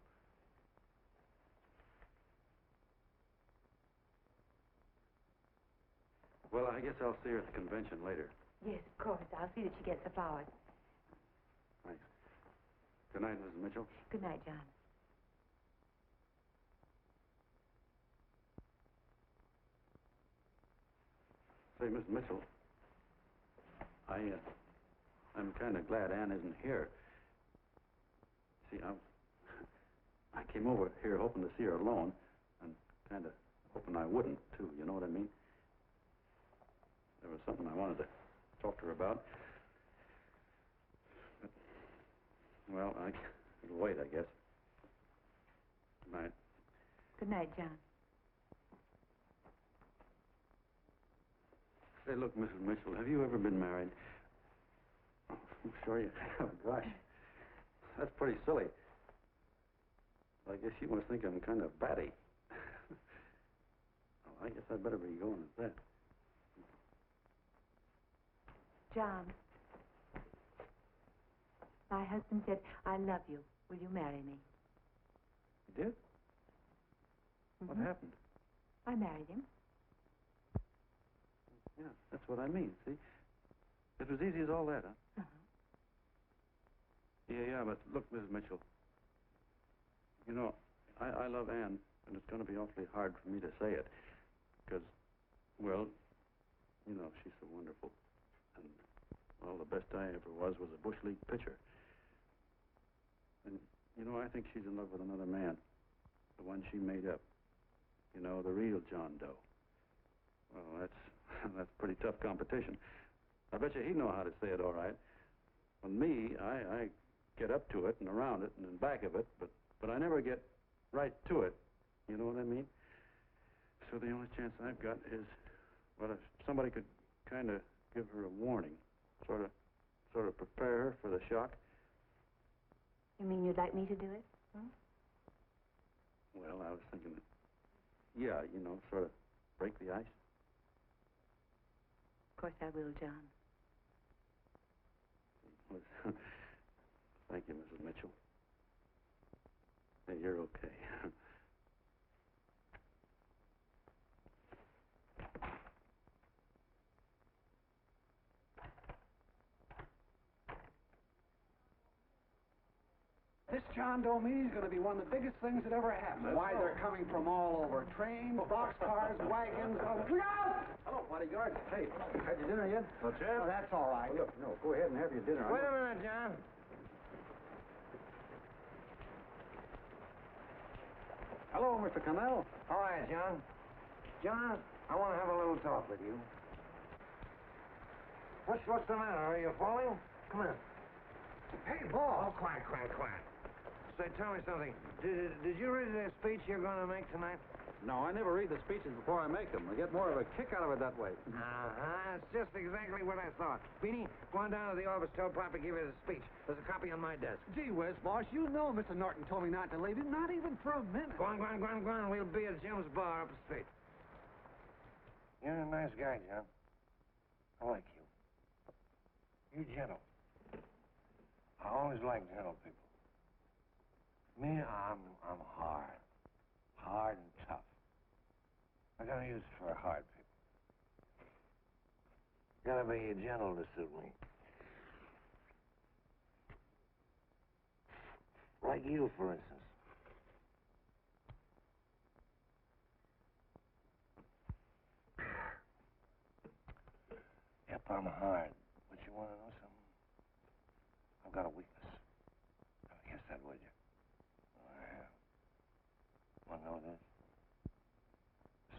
Well, I guess I'll see her at the convention later. Yes, of course. I'll see that she gets the flowers. Thanks. Good night, Mrs. Mitchell. Good night, John. Say, Miss Mitchell, I'm kind of glad Anne isn't here. See, I came over here hoping to see her alone, and kind of hoping I wouldn't, too, you know what I mean? There was something I wanted to talk to her about. But, well, it'll wait, I guess. Good night. Good night, John. Say, look, Mrs. Mitchell, have you ever been married? Oh, I'm sure you have. Gosh, that's pretty silly. I guess you must think I'm kind of batty. Well, I guess I'd better be going at that. John, my husband said, I love you. Will you marry me? You did? What happened? I married him. Yeah, that's what I mean, see? It was easy as all that, huh? Yeah, but look, Mrs. Mitchell. You know, I love Ann, and it's going to be awfully hard for me to say it. Because, well, you know, she's so wonderful. And, well, the best I ever was a Bush League pitcher. And, you know, I think she's in love with another man. The one she made up. You know, the real John Doe. Well, that's pretty tough competition. I bet you he'd know how to say it all right. With me, I get up to it and around it and in back of it, but I never get right to it. You know what I mean? So the only chance I've got is, well, if somebody could kind of give her a warning, sort of prepare her for the shock. You mean you'd like me to do it? Hmm? Well, I was thinking that, yeah, you know, sort of break the ice. Of course I will, John. Thank you, Mrs. Mitchell. Hey, you're okay. This John Doe meeting is going to be one of the biggest things that ever happened. Why, they're coming from all over. Trains, boxcars, wagons. Look out! Hello, bodyguard. Hey, had your dinner yet? What's that? Oh, that's all right. Well, look, no, go ahead and have your dinner. Wait a minute, John. Hello, Mr. Connell. All right, John. John, I want to have a little talk with you. What's the matter? Are you falling? Come on. Hey, Ball. Oh, quiet. Say, tell me something. Did you read that speech you're going to make tonight? No, I never read the speeches before I make them. I get more of a kick out of it that way. That's just exactly what I thought. Beanie, go on down to the office, tell Pop to give you the speech. There's a copy on my desk. Gee whiz, boss, you know Mr. Norton told me not to leave him, not even for a minute. Go on. We'll be at Jim's bar up the street. You're a nice guy, John. I like you. You're gentle. I always like gentle people. Me, I'm hard. Hard and tough. I got a use for hard people. Gotta be gentle to suit me. Like you, for instance. Yep, I'm hard. But you want to know something? I've got a weakness. Never guess that, would you? I have. Want to know this?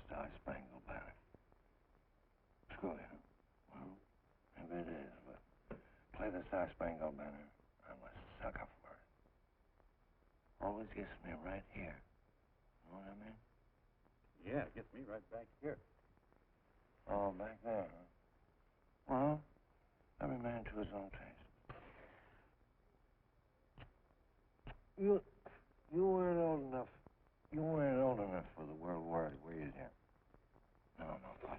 Star-Spangled Banner. Screw you. Well, maybe it is, but play the Star-Spangled Banner. I'm a sucker for it. Always gets me right here. Know what I mean? Yeah, it gets me right back here. Oh, back there, huh? Well, every man to his own taste. You weren't old enough. You weren't old enough for the World War, were you, Jim? No, of course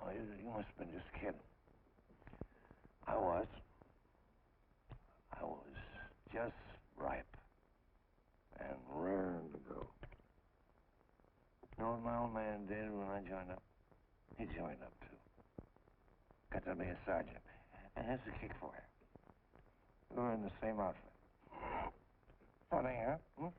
not. Oh, you must have been just kidding. I was just ripe and raring to go. You know what my old man did when I joined up? He joined up, too. Got to be a sergeant. And here's the kick for you. We were in the same outfit. Funny, huh? Hmm?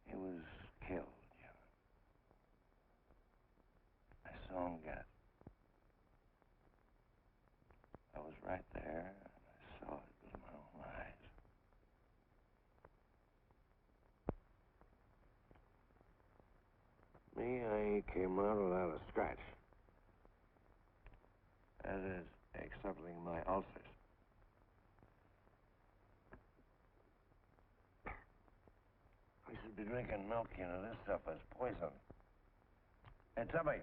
He was killed, John. I saw him get it. I was right there, and I saw it with my own eyes. Me, I came out without a scratch. That is, excepting my ulcers. We should be drinking milk, you know. This stuff is poison. Hey, Toomey.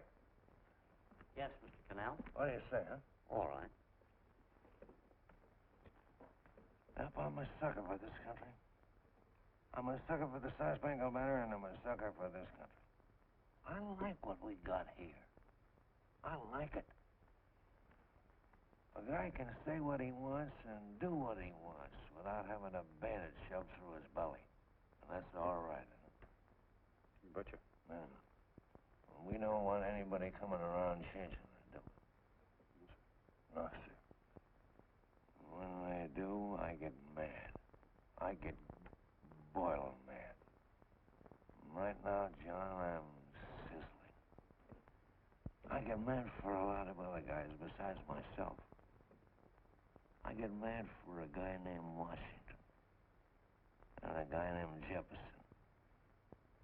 Yes, Mr. Connell? What do you say, huh? All right. Yep, I'm a sucker for this country. I'm a sucker for the Star-Spangled Banner, and I'm a sucker for this country. I like what we got here. I like it. A guy can say what he wants and do what he wants without having a bayonet shoved through his belly. And that's all right. Butcher. Man, we don't want anybody coming around changing it, do we? No, sir. When they do, I get mad. I get boiling mad. Right now, John, I'm sizzling. I get mad for a lot of other guys besides myself. I get mad for a guy named Washington, and a guy named Jefferson,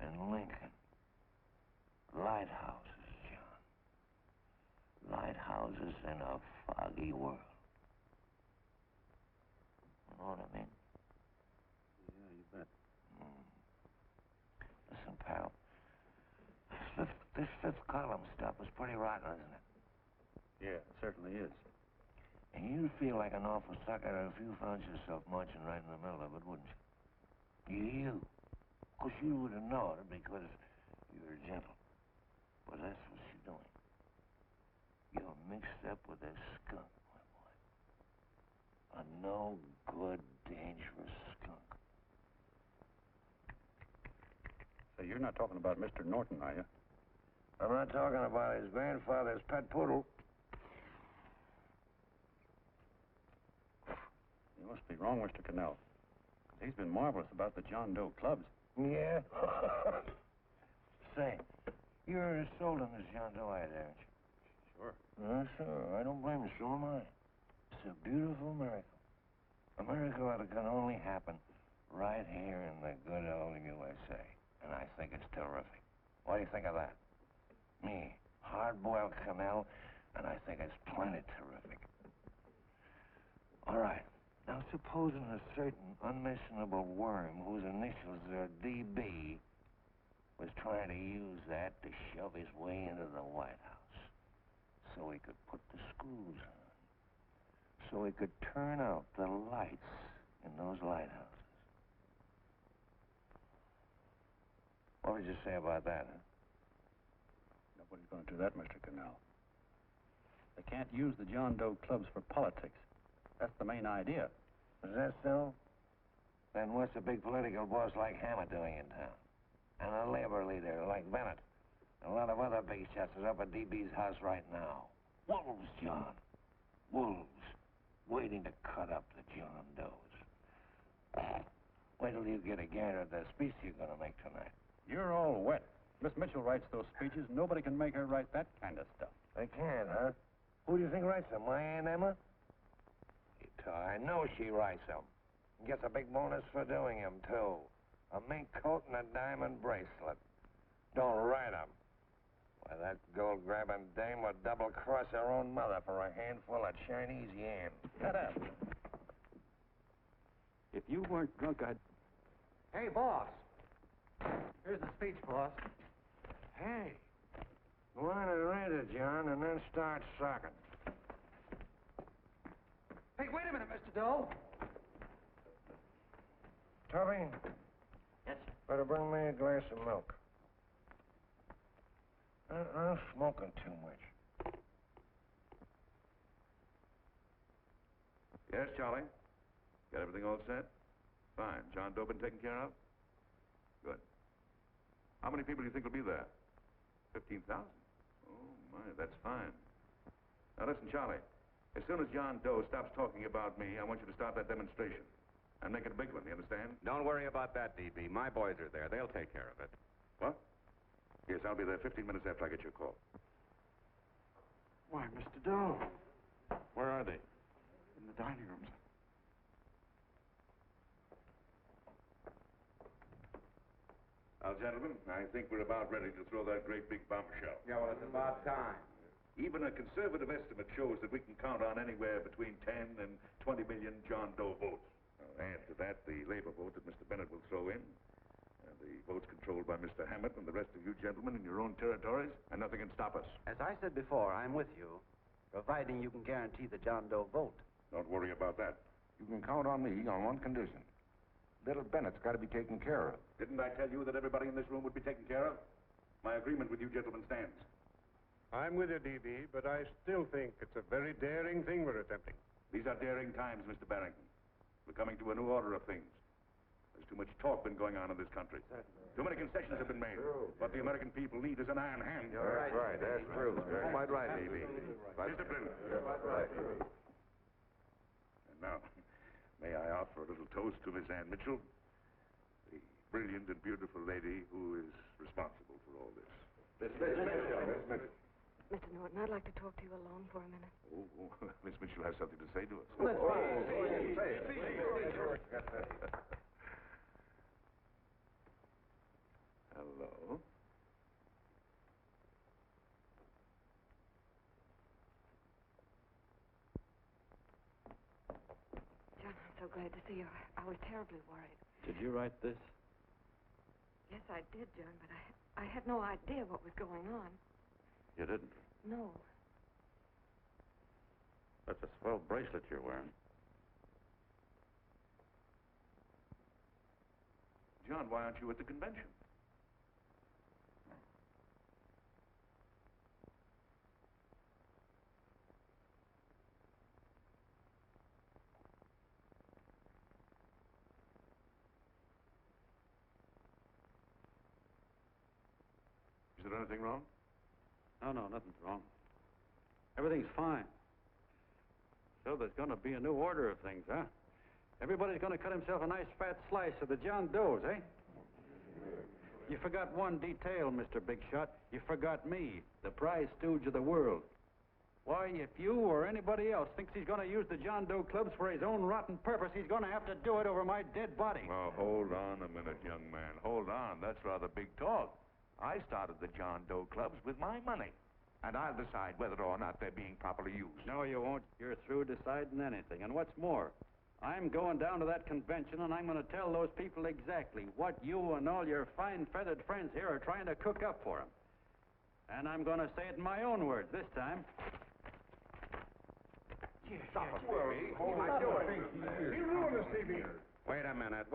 and Lincoln. Lighthouses, John. Lighthouses in a foggy world. You know what I mean? Yeah, you bet. Listen, pal. This fifth column stuff is pretty rotten, isn't it? Yeah, it certainly is. And you'd feel like an awful sucker if you found yourself marching right in the middle of it, wouldn't you? You. Of course, you would have known it because you're gentle. But that's what you're doing. You're mixed up with a skunk, my boy. A no-good, dangerous skunk. So you're not talking about Mr. Norton, are you? I'm not talking about his grandfather's pet poodle. You must be wrong, Mr. Connell. He's been marvelous about the John Doe clubs. Yeah? Say, you're as sold on this John Doe idea, aren't you? Sure. Sure. I don't blame you. So am I. It's a beautiful miracle. A miracle that can only happen right here in the good old USA. And I think it's terrific. What do you think of that? Me, hard-boiled Connell, and I think it's plenty terrific. All right. Now, supposing a certain unmentionable worm whose initials are DB was trying to use that to shove his way into the White House so he could put the screws on, so he could turn out the lights in those lighthouses. What would you say about that, huh? Nobody's going to do that, Mr. Connell. They can't use the John Doe clubs for politics. That's the main idea. Is that so? Then what's a big political boss like Hammett doing in town? And a labor leader like Bennett? And a lot of other big shots is up at DB's house right now. Wolves, John. Wolves. Waiting to cut up the John Does. Wait till you get a gander at the speech you're going to make tonight. You're all wet. Miss Mitchell writes those speeches. Nobody can make her write that kind of stuff. They can't, huh? Who do you think writes them? My Aunt Emma? I know she writes them. Gets a big bonus for doing them, too. A mink coat and a diamond bracelet. Don't write them. Why, that gold-grabbing dame would double-cross her own mother for a handful of Chinese yams. Shut up. If you weren't drunk, I'd... Hey, boss. Here's the speech, boss. Hey, go on and read it, John, and then start sucking. Hey, wait a minute, Mr. Doe. Tubby? Yes, sir. Better bring me a glass of milk. I'm smoking too much. Yes, Charlie? Got everything all set? Fine. John Doe been taken care of? Good. How many people do you think will be there? 15,000? Oh, my, that's fine. Now, listen, Charlie. As soon as John Doe stops talking about me, I want you to start that demonstration. And make it a big one, you understand? Don't worry about that, DB. My boys are there. They'll take care of it. What? Yes, I'll be there 15 minutes after I get your call. Why, Mr. Doe. Where are they? In the dining room, sir. Now, gentlemen, I think we're about ready to throw that great big bombshell. Yeah, well, it's about time. Even a conservative estimate shows that we can count on anywhere between 10 and 20 million John Doe votes. Add to that the labor vote that Mr. Bennett will throw in, and the votes controlled by Mr. Hammett and the rest of you gentlemen in your own territories, and nothing can stop us. As I said before, I'm with you, providing you can guarantee the John Doe vote. Don't worry about that. You can count on me on one condition. Little Bennett's got to be taken care of. Didn't I tell you that everybody in this room would be taken care of? My agreement with you gentlemen stands. I'm with you, DB, but I still think it's a very daring thing we're attempting. These are daring times, Mr. Barrington. We're coming to a new order of things. There's too much talk been going on in this country. Too many concessions have been made. What the American people need is an iron hand. That's right. That's true. You're quite right, A.B. Discipline. Right. And now, may I offer a little toast to Miss Ann Mitchell, the brilliant and beautiful lady who is responsible for all this. Mr. Norton, I'd like to talk to you alone for a minute. Oh, Miss Mitchell has something to say to us. Hello. John, I'm so glad to see you. I was terribly worried. Did you write this? Yes, I did, John, but I had no idea what was going on. You didn't? No. That's a swell bracelet you're wearing. John, why aren't you at the convention? Is there anything wrong? No, nothing's wrong. Everything's fine. So there's going to be a new order of things, huh? Everybody's going to cut himself a nice fat slice of the John Does, eh? You forgot one detail, Mr. Big Shot. You forgot me, the prize stooge of the world. Why, if you or anybody else thinks he's going to use the John Doe clubs for his own rotten purpose, he's going to have to do it over my dead body. Oh, hold on a minute, young man. Hold on. That's rather big talk. I started the John Doe clubs with my money. And I'll decide whether or not they're being properly used. No, you won't. You're through deciding anything. And what's more, I'm going down to that convention, and I'm going to tell those people exactly what you and all your fine feathered friends here are trying to cook up for them. And I'm going to say it in my own words this time. Stop it, baby. Hold my door. You ruined us, baby. Wait a minute,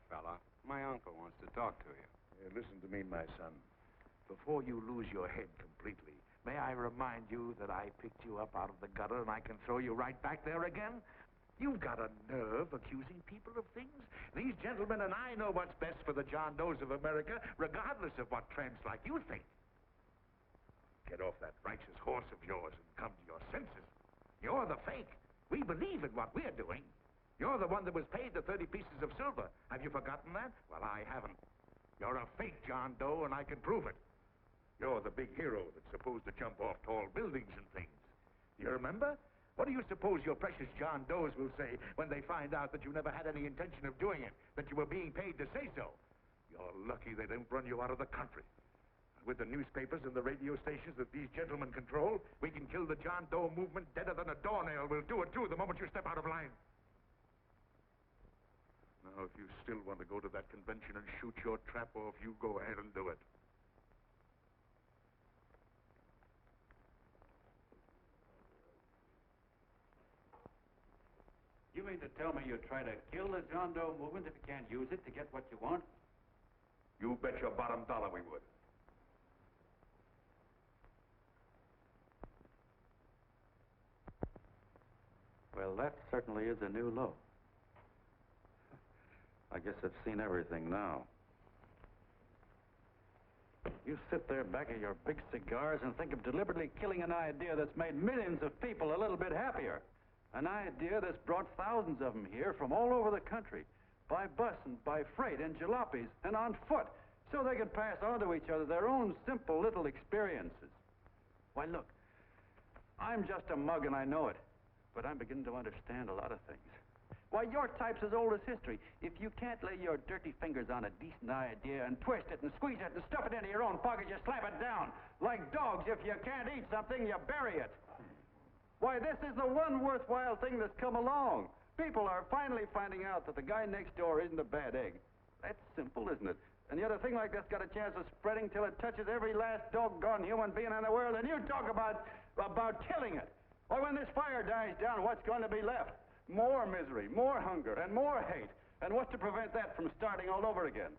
fella. My uncle wants to talk to you. Listen to me, my son. Before you lose your head completely, may I remind you that I picked you up out of the gutter and I can throw you right back there again? You've got a nerve accusing people of things. These gentlemen and I know what's best for the John Does of America, regardless of what tramps like you think. Get off that righteous horse of yours and come to your senses. You're the fake. We believe in what we're doing. You're the one that was paid the 30 pieces of silver. Have you forgotten that? Well, I haven't. You're a fake John Doe, and I can prove it. You're the big hero that's supposed to jump off tall buildings and things. Do you remember? What do you suppose your precious John Does will say when they find out that you never had any intention of doing it, that you were being paid to say so? You're lucky they don't run you out of the country. With the newspapers and the radio stations that these gentlemen control, we can kill the John Doe movement deader than a doornail. We'll do it, too, the moment you step out of line. Now, if you still want to go to that convention and shoot your trap off, you go ahead and do it. You mean to tell me you try to kill the John Doe movement if you can't use it to get what you want? You bet your bottom dollar we would. Well, that certainly is a new low. I guess I've seen everything now. You sit there back of your big cigars and think of deliberately killing an idea that's made millions of people a little bit happier. An idea that's brought thousands of them here from all over the country, by bus and by freight and jalopies and on foot, so they can pass on to each other their own simple little experiences. Why, look, I'm just a mug and I know it, but I'm beginning to understand a lot of things. Why, your type's as old as history. If you can't lay your dirty fingers on a decent idea and twist it and squeeze it and stuff it into your own pocket, you slap it down. Like dogs, if you can't eat something, you bury it. Why, this is the one worthwhile thing that's come along. People are finally finding out that the guy next door isn't a bad egg. That's simple, isn't it? And yet a thing like this got a chance of spreading till it touches every last doggone human being in the world, and you talk about killing it. Why, when this fire dies down, what's going to be left? More misery, more hunger, and more hate. And what's to prevent that from starting all over again?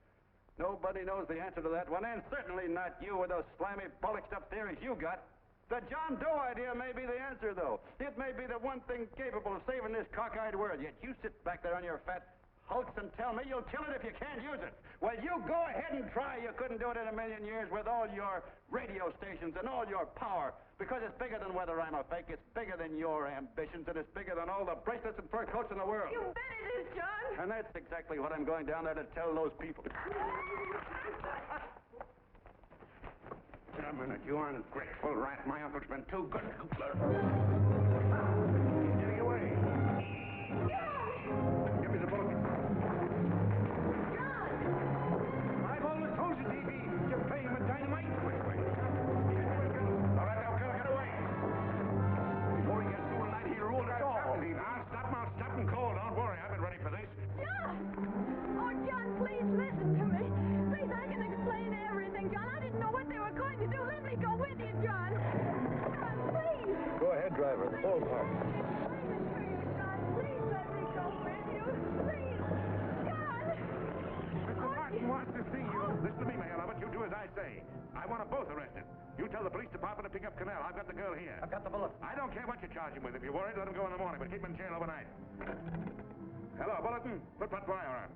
Nobody knows the answer to that one, and certainly not you with those slimy, polished-up theories you got. The John Doe idea may be the answer, though. It may be the one thing capable of saving this cockeyed world. Yet you sit back there on your fat hulks and tell me you'll kill it if you can't use it. Well, you go ahead and try. You couldn't do it in a million years with all your radio stations and all your power. Because it's bigger than whether I'm a fake. It's bigger than your ambitions, and it's bigger than all the bracelets and fur coats in the world. You bet it is, John. And that's exactly what I'm going down there to tell those people. A minute, you ungrateful rat. My uncle's been too good to you. Getting away. Give me the book. John! I've always told you, D.B. You're playing with dynamite. Wait. All right, now, get away. Before he gets through tonight, he'll rule it all. I'll stop and call. Don't worry, I've been ready for this. John! Oh, John, please listen to me. Please, I can explain everything, John. I didn't know what they were going to do. Let me go with you, John. John, please. Go ahead, driver. The full part. Please let me go with you. Please. John! Mr. Martin wants to see you. Listen to me, Mayor Lovett. You do as I say. I want them both arrested. You tell the police department to pick up Connell. I've got the girl here. I've got the bullet. I don't care what you charge him with. If you're worried, let him go in the morning, but keep him in jail overnight. Hello, Bulletin. Put Pat Pryor on.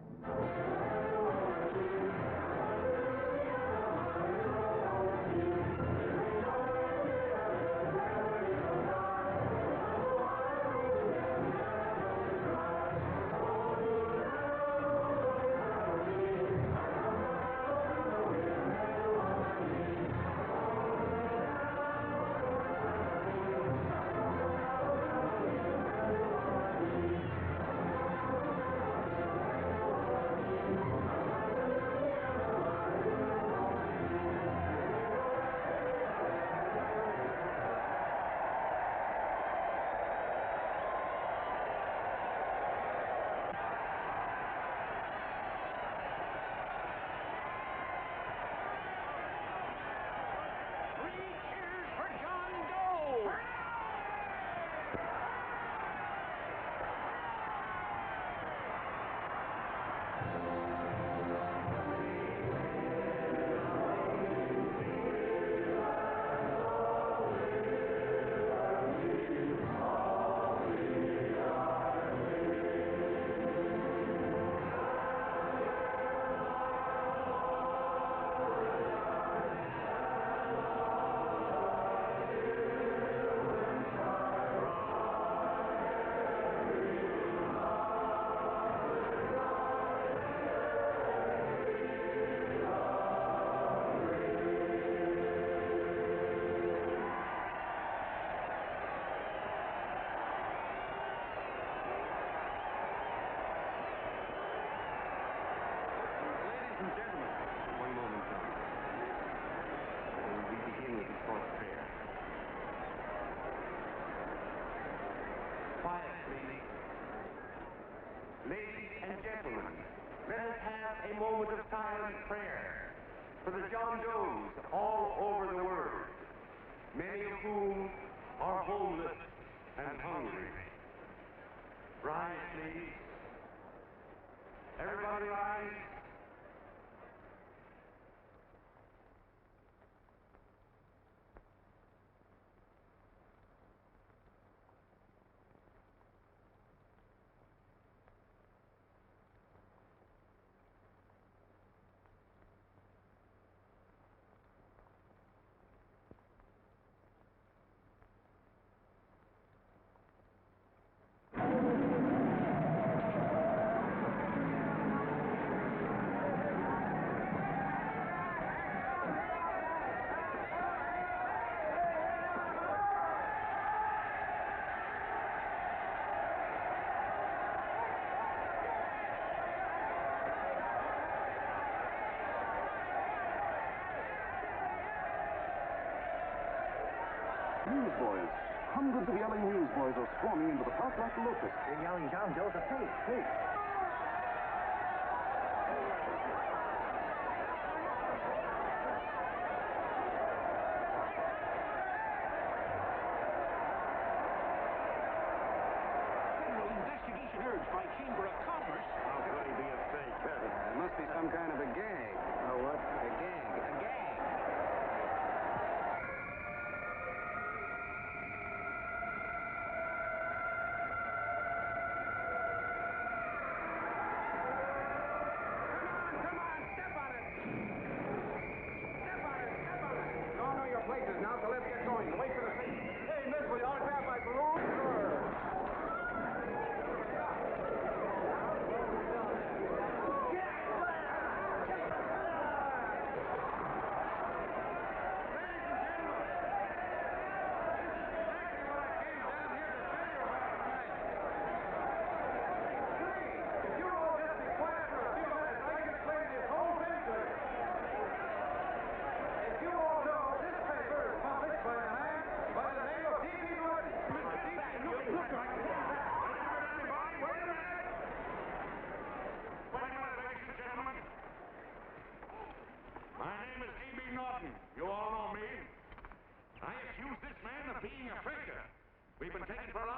Ladies and gentlemen, let us have a moment of silent prayer for the John Does all over the world, many of whom are homeless and hungry. Rise, please. Everybody rise. Newsboys. Hundreds of yelling newsboys are swarming into the park like locusts. They're yelling John Doe's a fake. Federal investigation urged by Chamber of Commerce. How could he be a fake? It must be some kind of a gag. Oh, what? A gag. A gag.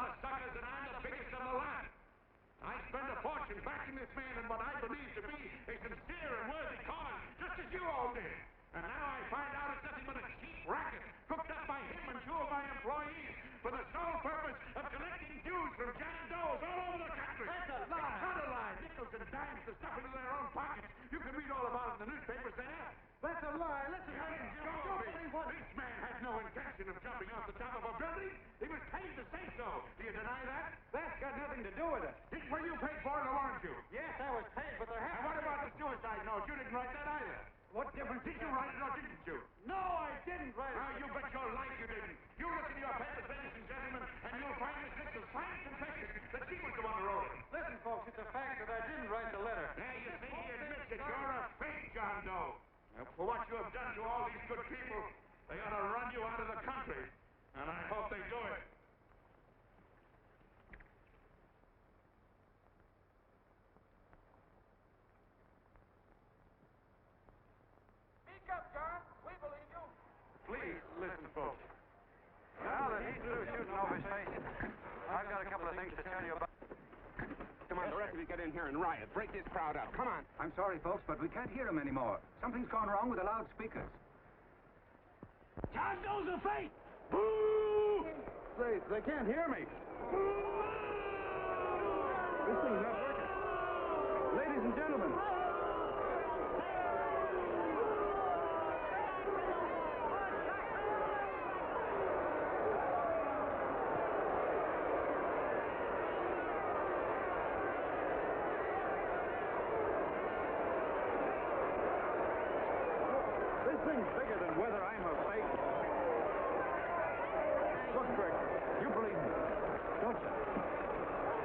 lot of suckers, and I'm the biggest of the lot. I spend a fortune backing this man in what I believe to be a sincere and worthy cause, just as you all did. And now I find out it's nothing but a cheap racket cooked up by him and two of my employees for the sole purpose of collecting dues from John Does all over the country. That's a lie. It's not a lie. Nickels and dimes to stuff into their own pockets. You can read all about it in the newspapers there. That's a lie. Listen, This man had no intention of jumping off the top of a building. He was paid to say so. Do you deny that? That's got nothing to do with it. Were you paid for it, or weren't you? Yes, I was paid, but there And what about the suicide note? You didn't write that either. What difference Did you write it or didn't you? No, I didn't write it. Well, you bet your life you didn't. You look in your papers, ladies and gentlemen, and you'll find Miss Mitchell's frank confession that she was the one who wrote it. Listen, folks, it's a fact that I didn't write the letter. There you see, he admits that you're a fake John Doe. Now, for what you have done to all these good people, they ought to run you out of the country. And I hope they do it. Speak up, John. We believe you. Please, listen, folks. Now that he's through shooting over his face, I've got a couple of things to tell you about. Come on, the rest of you get in here and riot. Break this crowd up. Come on. I'm sorry, folks, but we can't hear them anymore. Something's gone wrong with the loudspeakers. John Doe's a fake. Boo! They can't hear me. This thing's not working. Ladies and gentlemen. This thing's bigger than whether I'm a fake. Look, Bert, you believe me, don't you?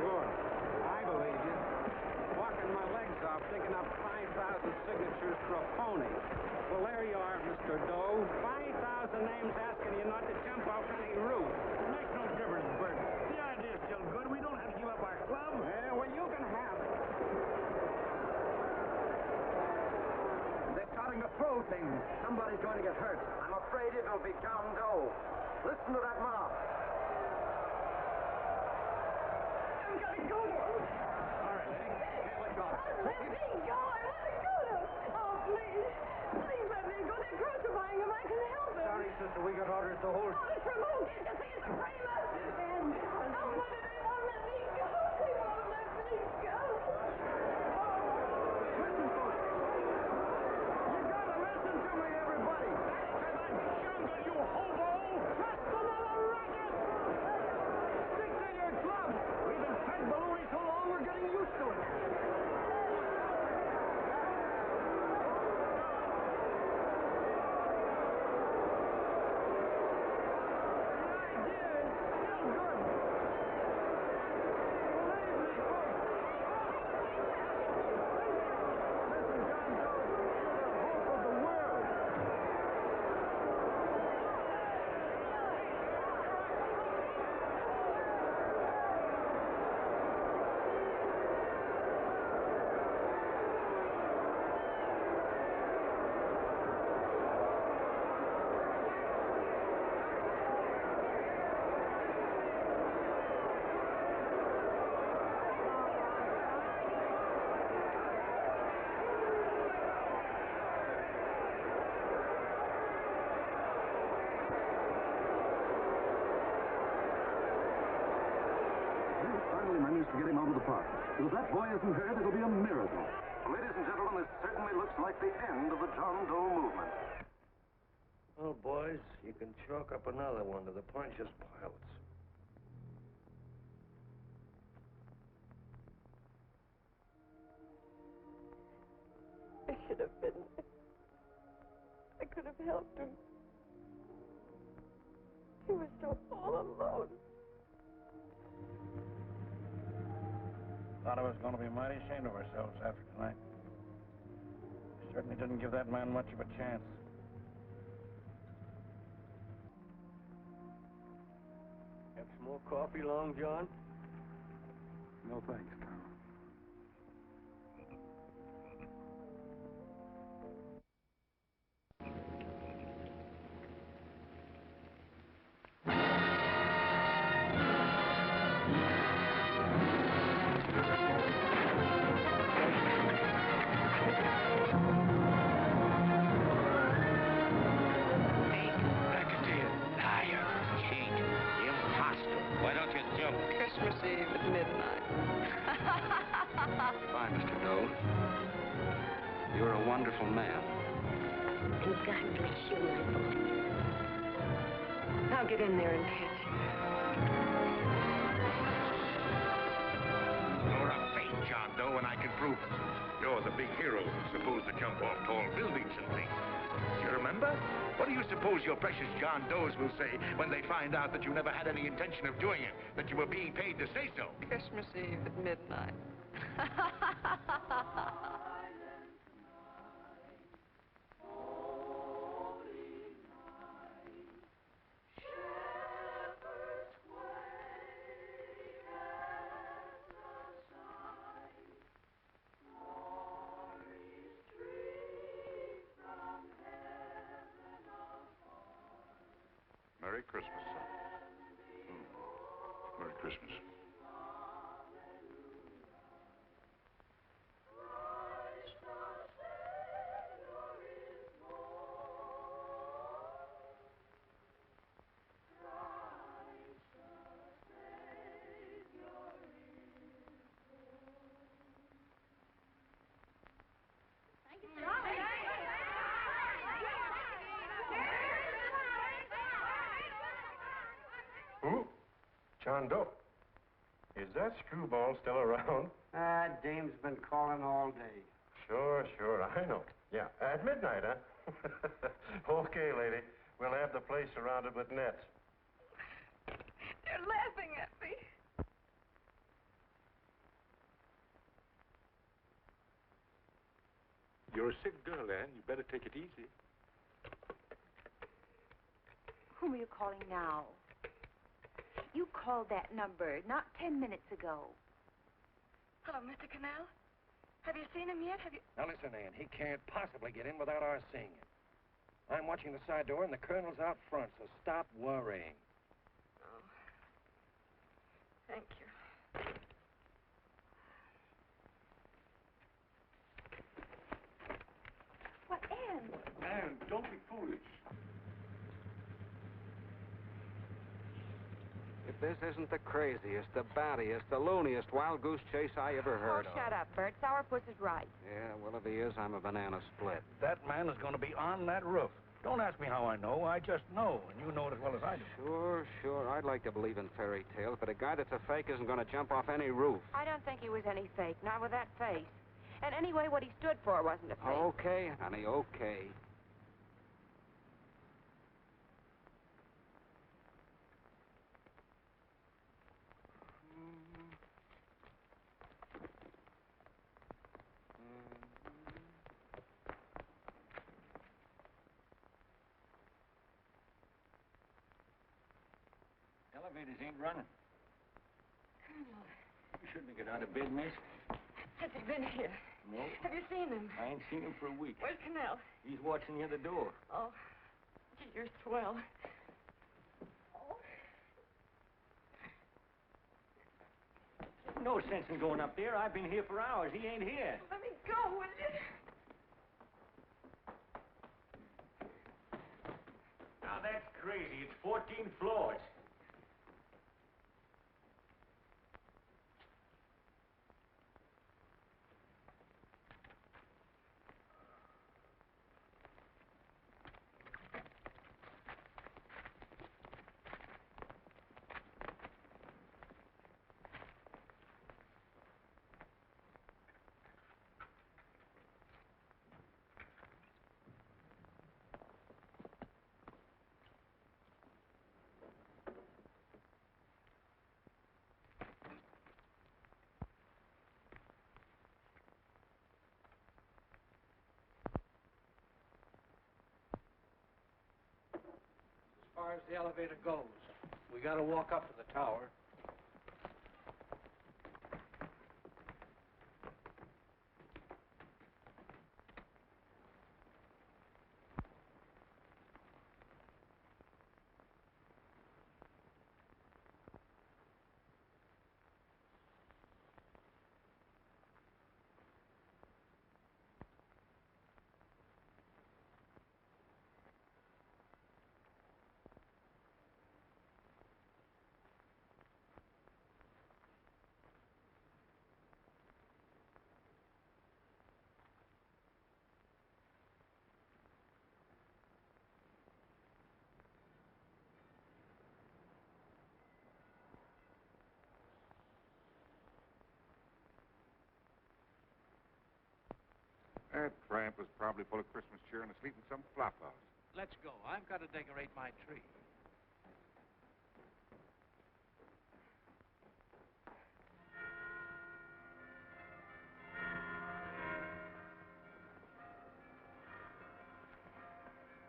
Sure. I believe you. Walking my legs off, digging up 5,000 signatures for a phony. Well, there you are, Mr. Doe. 5,000 names asking you not to jump off any roof. It makes no difference, Bert. The idea's still good. We don't have to give up our club. Yeah, well, you can have it. They're starting to throw things. Somebody's going to get hurt. I'm afraid it'll be John Doe. Listen to that mob. I'm gonna go to him. All right, lady. Can't let go. Let me go. I want to go to him. Oh, please. Please let me go. They're crucifying him. I can help him. Sorry, sister, we got orders to hold. Orders from who? You think it's a framer? And oh, what do they won't let me go? They won't let me go. Listen, folks. You gotta listen to me, everybody. That's till I'm jungle, you hobo. Just another racket. Stick to your club. We've been fed baloney so long, we're getting used to it. Finally managed to get him out of the park. If that boy isn't hurt, it'll be a miracle. Ladies and gentlemen, this certainly looks like the end of the John Doe movement. Well, boys, you can chalk up another one to the Pontius Pilates. I should have been there. I could have helped him. He was so all alone. Thought I was going to be mighty ashamed of ourselves after tonight. We certainly didn't give that man much of a chance. Have some more coffee, Long John? No thanks, Tom. Christmas Eve at midnight. Bye, Mr. Doe. You're a wonderful man. And God bless you, my boy. I'll get in there and catch you. You're a fake John Doe, and I can prove it. You're the big hero who's supposed to jump off tall buildings and things. You remember? What do you suppose your precious John Does will say when they find out that you never had any intention of doing it, that you were being paid to say so? Christmas Eve at midnight. Merry Christmas, son. Merry Christmas. Who? John Doe. Is that screwball still around? Dame's been calling all day. Sure, I know. Yeah, at midnight, huh? Okay, lady. We'll have the place surrounded with nets. They're laughing at me. You're a sick girl, Anne. You better take it easy. Whom are you calling now? You called that number not 10 minutes ago. Hello, Mr. Connell. Have you seen him yet? Now listen, Ann, he can't possibly get in without our seeing him. I'm watching the side door and the colonel's out front, so stop worrying. Oh. Thank you. What, Anne? Anne, don't be foolish. If this isn't the craziest, the battiest, the looniest wild goose chase I ever heard of. Shut up, Bert. Sourpuss is right. Yeah, Willoughby is. I'm a banana split. That man is going to be on that roof. Don't ask me how I know. I just know, and you know it as well as I do. Sure. I'd like to believe in fairy tales, but a guy that's a fake isn't going to jump off any roof. I don't think he was any fake, not with that face. And anyway, what he stood for wasn't a fake. Okay, honey, okay. Elevators ain't running. Colonel, You shouldn't have got out of bed, miss. has he been here? No. Have you seen him? I ain't seen him for a week. Where's Connell? He's watching the other door. Oh, gee, you're swell. No sense in going up there. I've been here for hours. He ain't here. Let me go, will you? Now, that's crazy. It's 14 floors. As far as the elevator goes, we gotta walk up to the tower. That tramp was probably full of Christmas cheer and asleep in some flop house. Let's go. I've got to decorate my tree.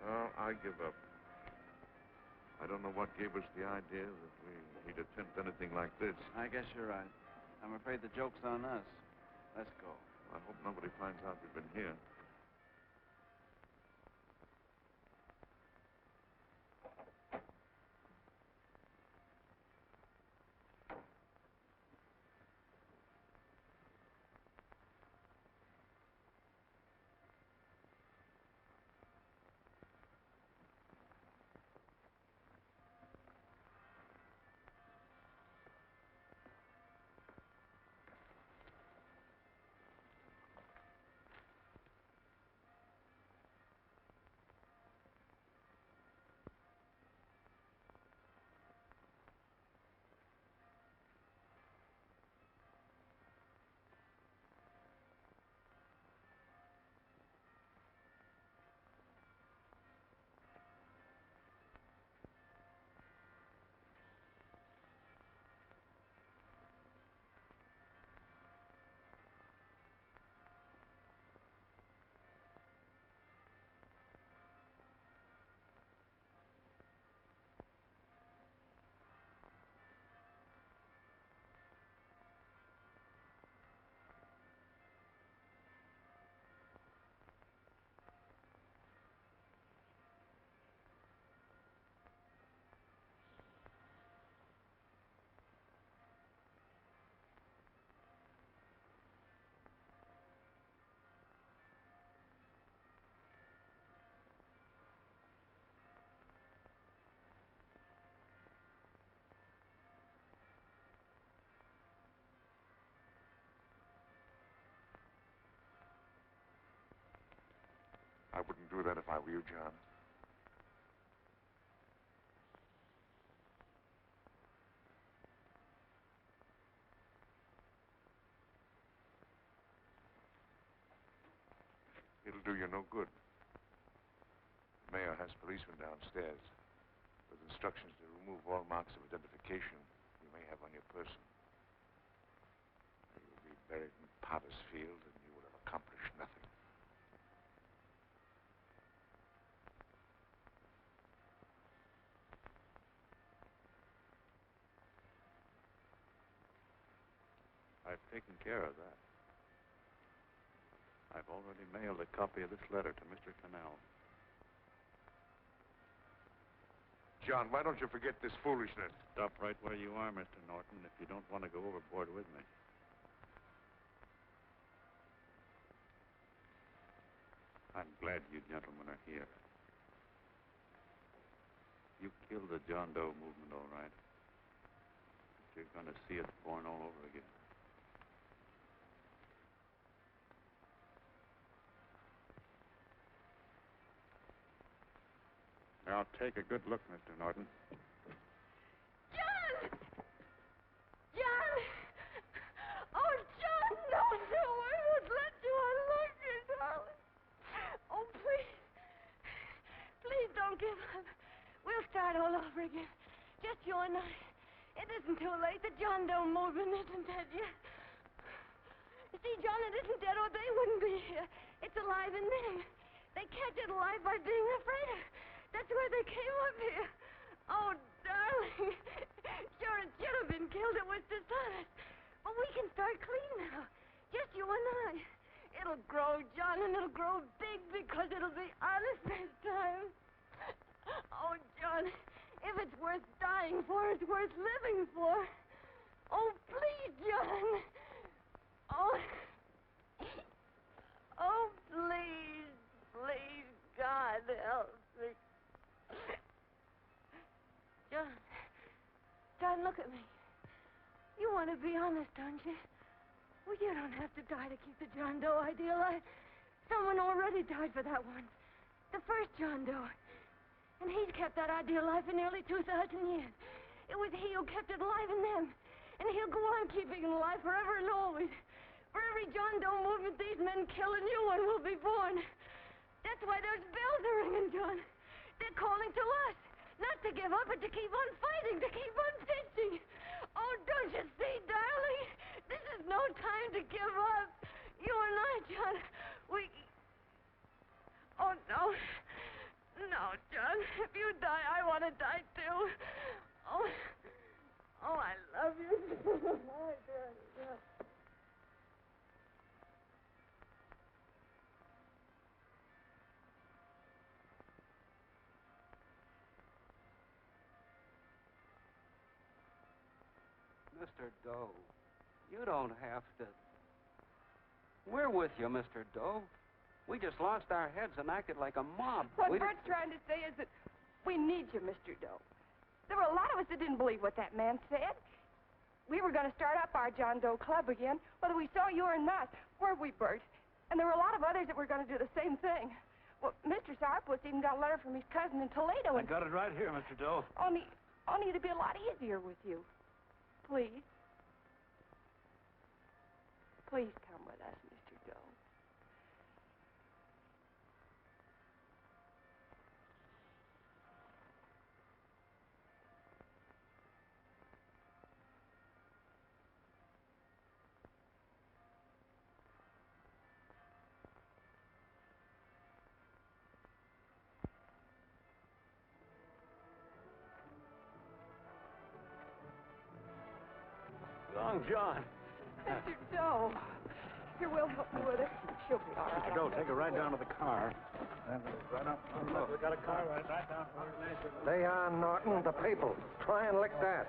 Well, I give up. I don't know what gave us the idea that we'd attempt anything like this. I guess you're right. I'm afraid the joke's on us. Let's go. I hope nobody finds out we've been here. I wouldn't do that if I were you, John. It'll do you no good. The mayor has policemen downstairs with instructions to remove all marks of identification you may have on your person. You will be buried in Potter's Field, and you will have accomplished nothing. I've taken care of that. I've already mailed a copy of this letter to Mr. Connell. John, why don't you forget this foolishness? Stop right where you are, Mr. Norton, if you don't want to go overboard with me. I'm glad you gentlemen are here. You killed the John Doe movement, all right. But you're going to see it born all over again. Now, take a good look, Mr. Norton. John! John! Oh, John, no, I won't let you unlock me, darling. Oh, please. Please don't give up. We'll start all over again. Just you and I. It isn't too late. The John Doe movement isn't dead yet. You see, John, it isn't dead or they wouldn't be here. It's alive in them. They catch it alive by being afraid of it. That's why they came up here. Oh, darling. Sure, it should have been killed. It was dishonest. But we can start clean now. Just you and I. It'll grow, John, and it'll grow big because it'll be honest this time. Oh, John, if it's worth dying for, it's worth living for. Oh, please, John. Oh. Oh, please, please, God, help me. John, look at me. You want to be honest, don't you? Well, you don't have to die to keep the John Doe idea alive. Someone already died for that one. The first John Doe. And he's kept that idea alive for nearly 2,000 years. It was he who kept it alive in them. And he'll go on keeping it alive forever and always. Forever every John Doe movement, these men kill a new one will be born. That's why those bells are ringing, John. They're calling to us. Not to give up, but to keep on fighting, to keep on pitching. Oh, don't you see, darling? This is no time to give up. You and I, John, we... Oh, no. No, John. If you die, I want to die, too. Oh, I love you. Oh, God. Mr. Doe, you don't have to. We're with you, Mr. Doe. We just lost our heads and acted like a mob. What Bert's trying to say is that we need you, Mr. Doe. There were a lot of us that didn't believe what that man said. We were going to start up our John Doe Club again, whether we saw you or not. Weren't we, Bert? And there were a lot of others that were going to do the same thing. Well, Mr. Sourpuss even got a letter from his cousin in Toledo. I got it right here, Mr. Doe. Only it'd be a lot easier with you. Please. Please come with us, Mr. Doe. Long John. Mr. Doe. Here, we'll help you with it. She'll be all right. Mr. Doe, take her right down to the car. Right up. Look, we got a car right down. Lay on, Norton. The people. Try and lick that.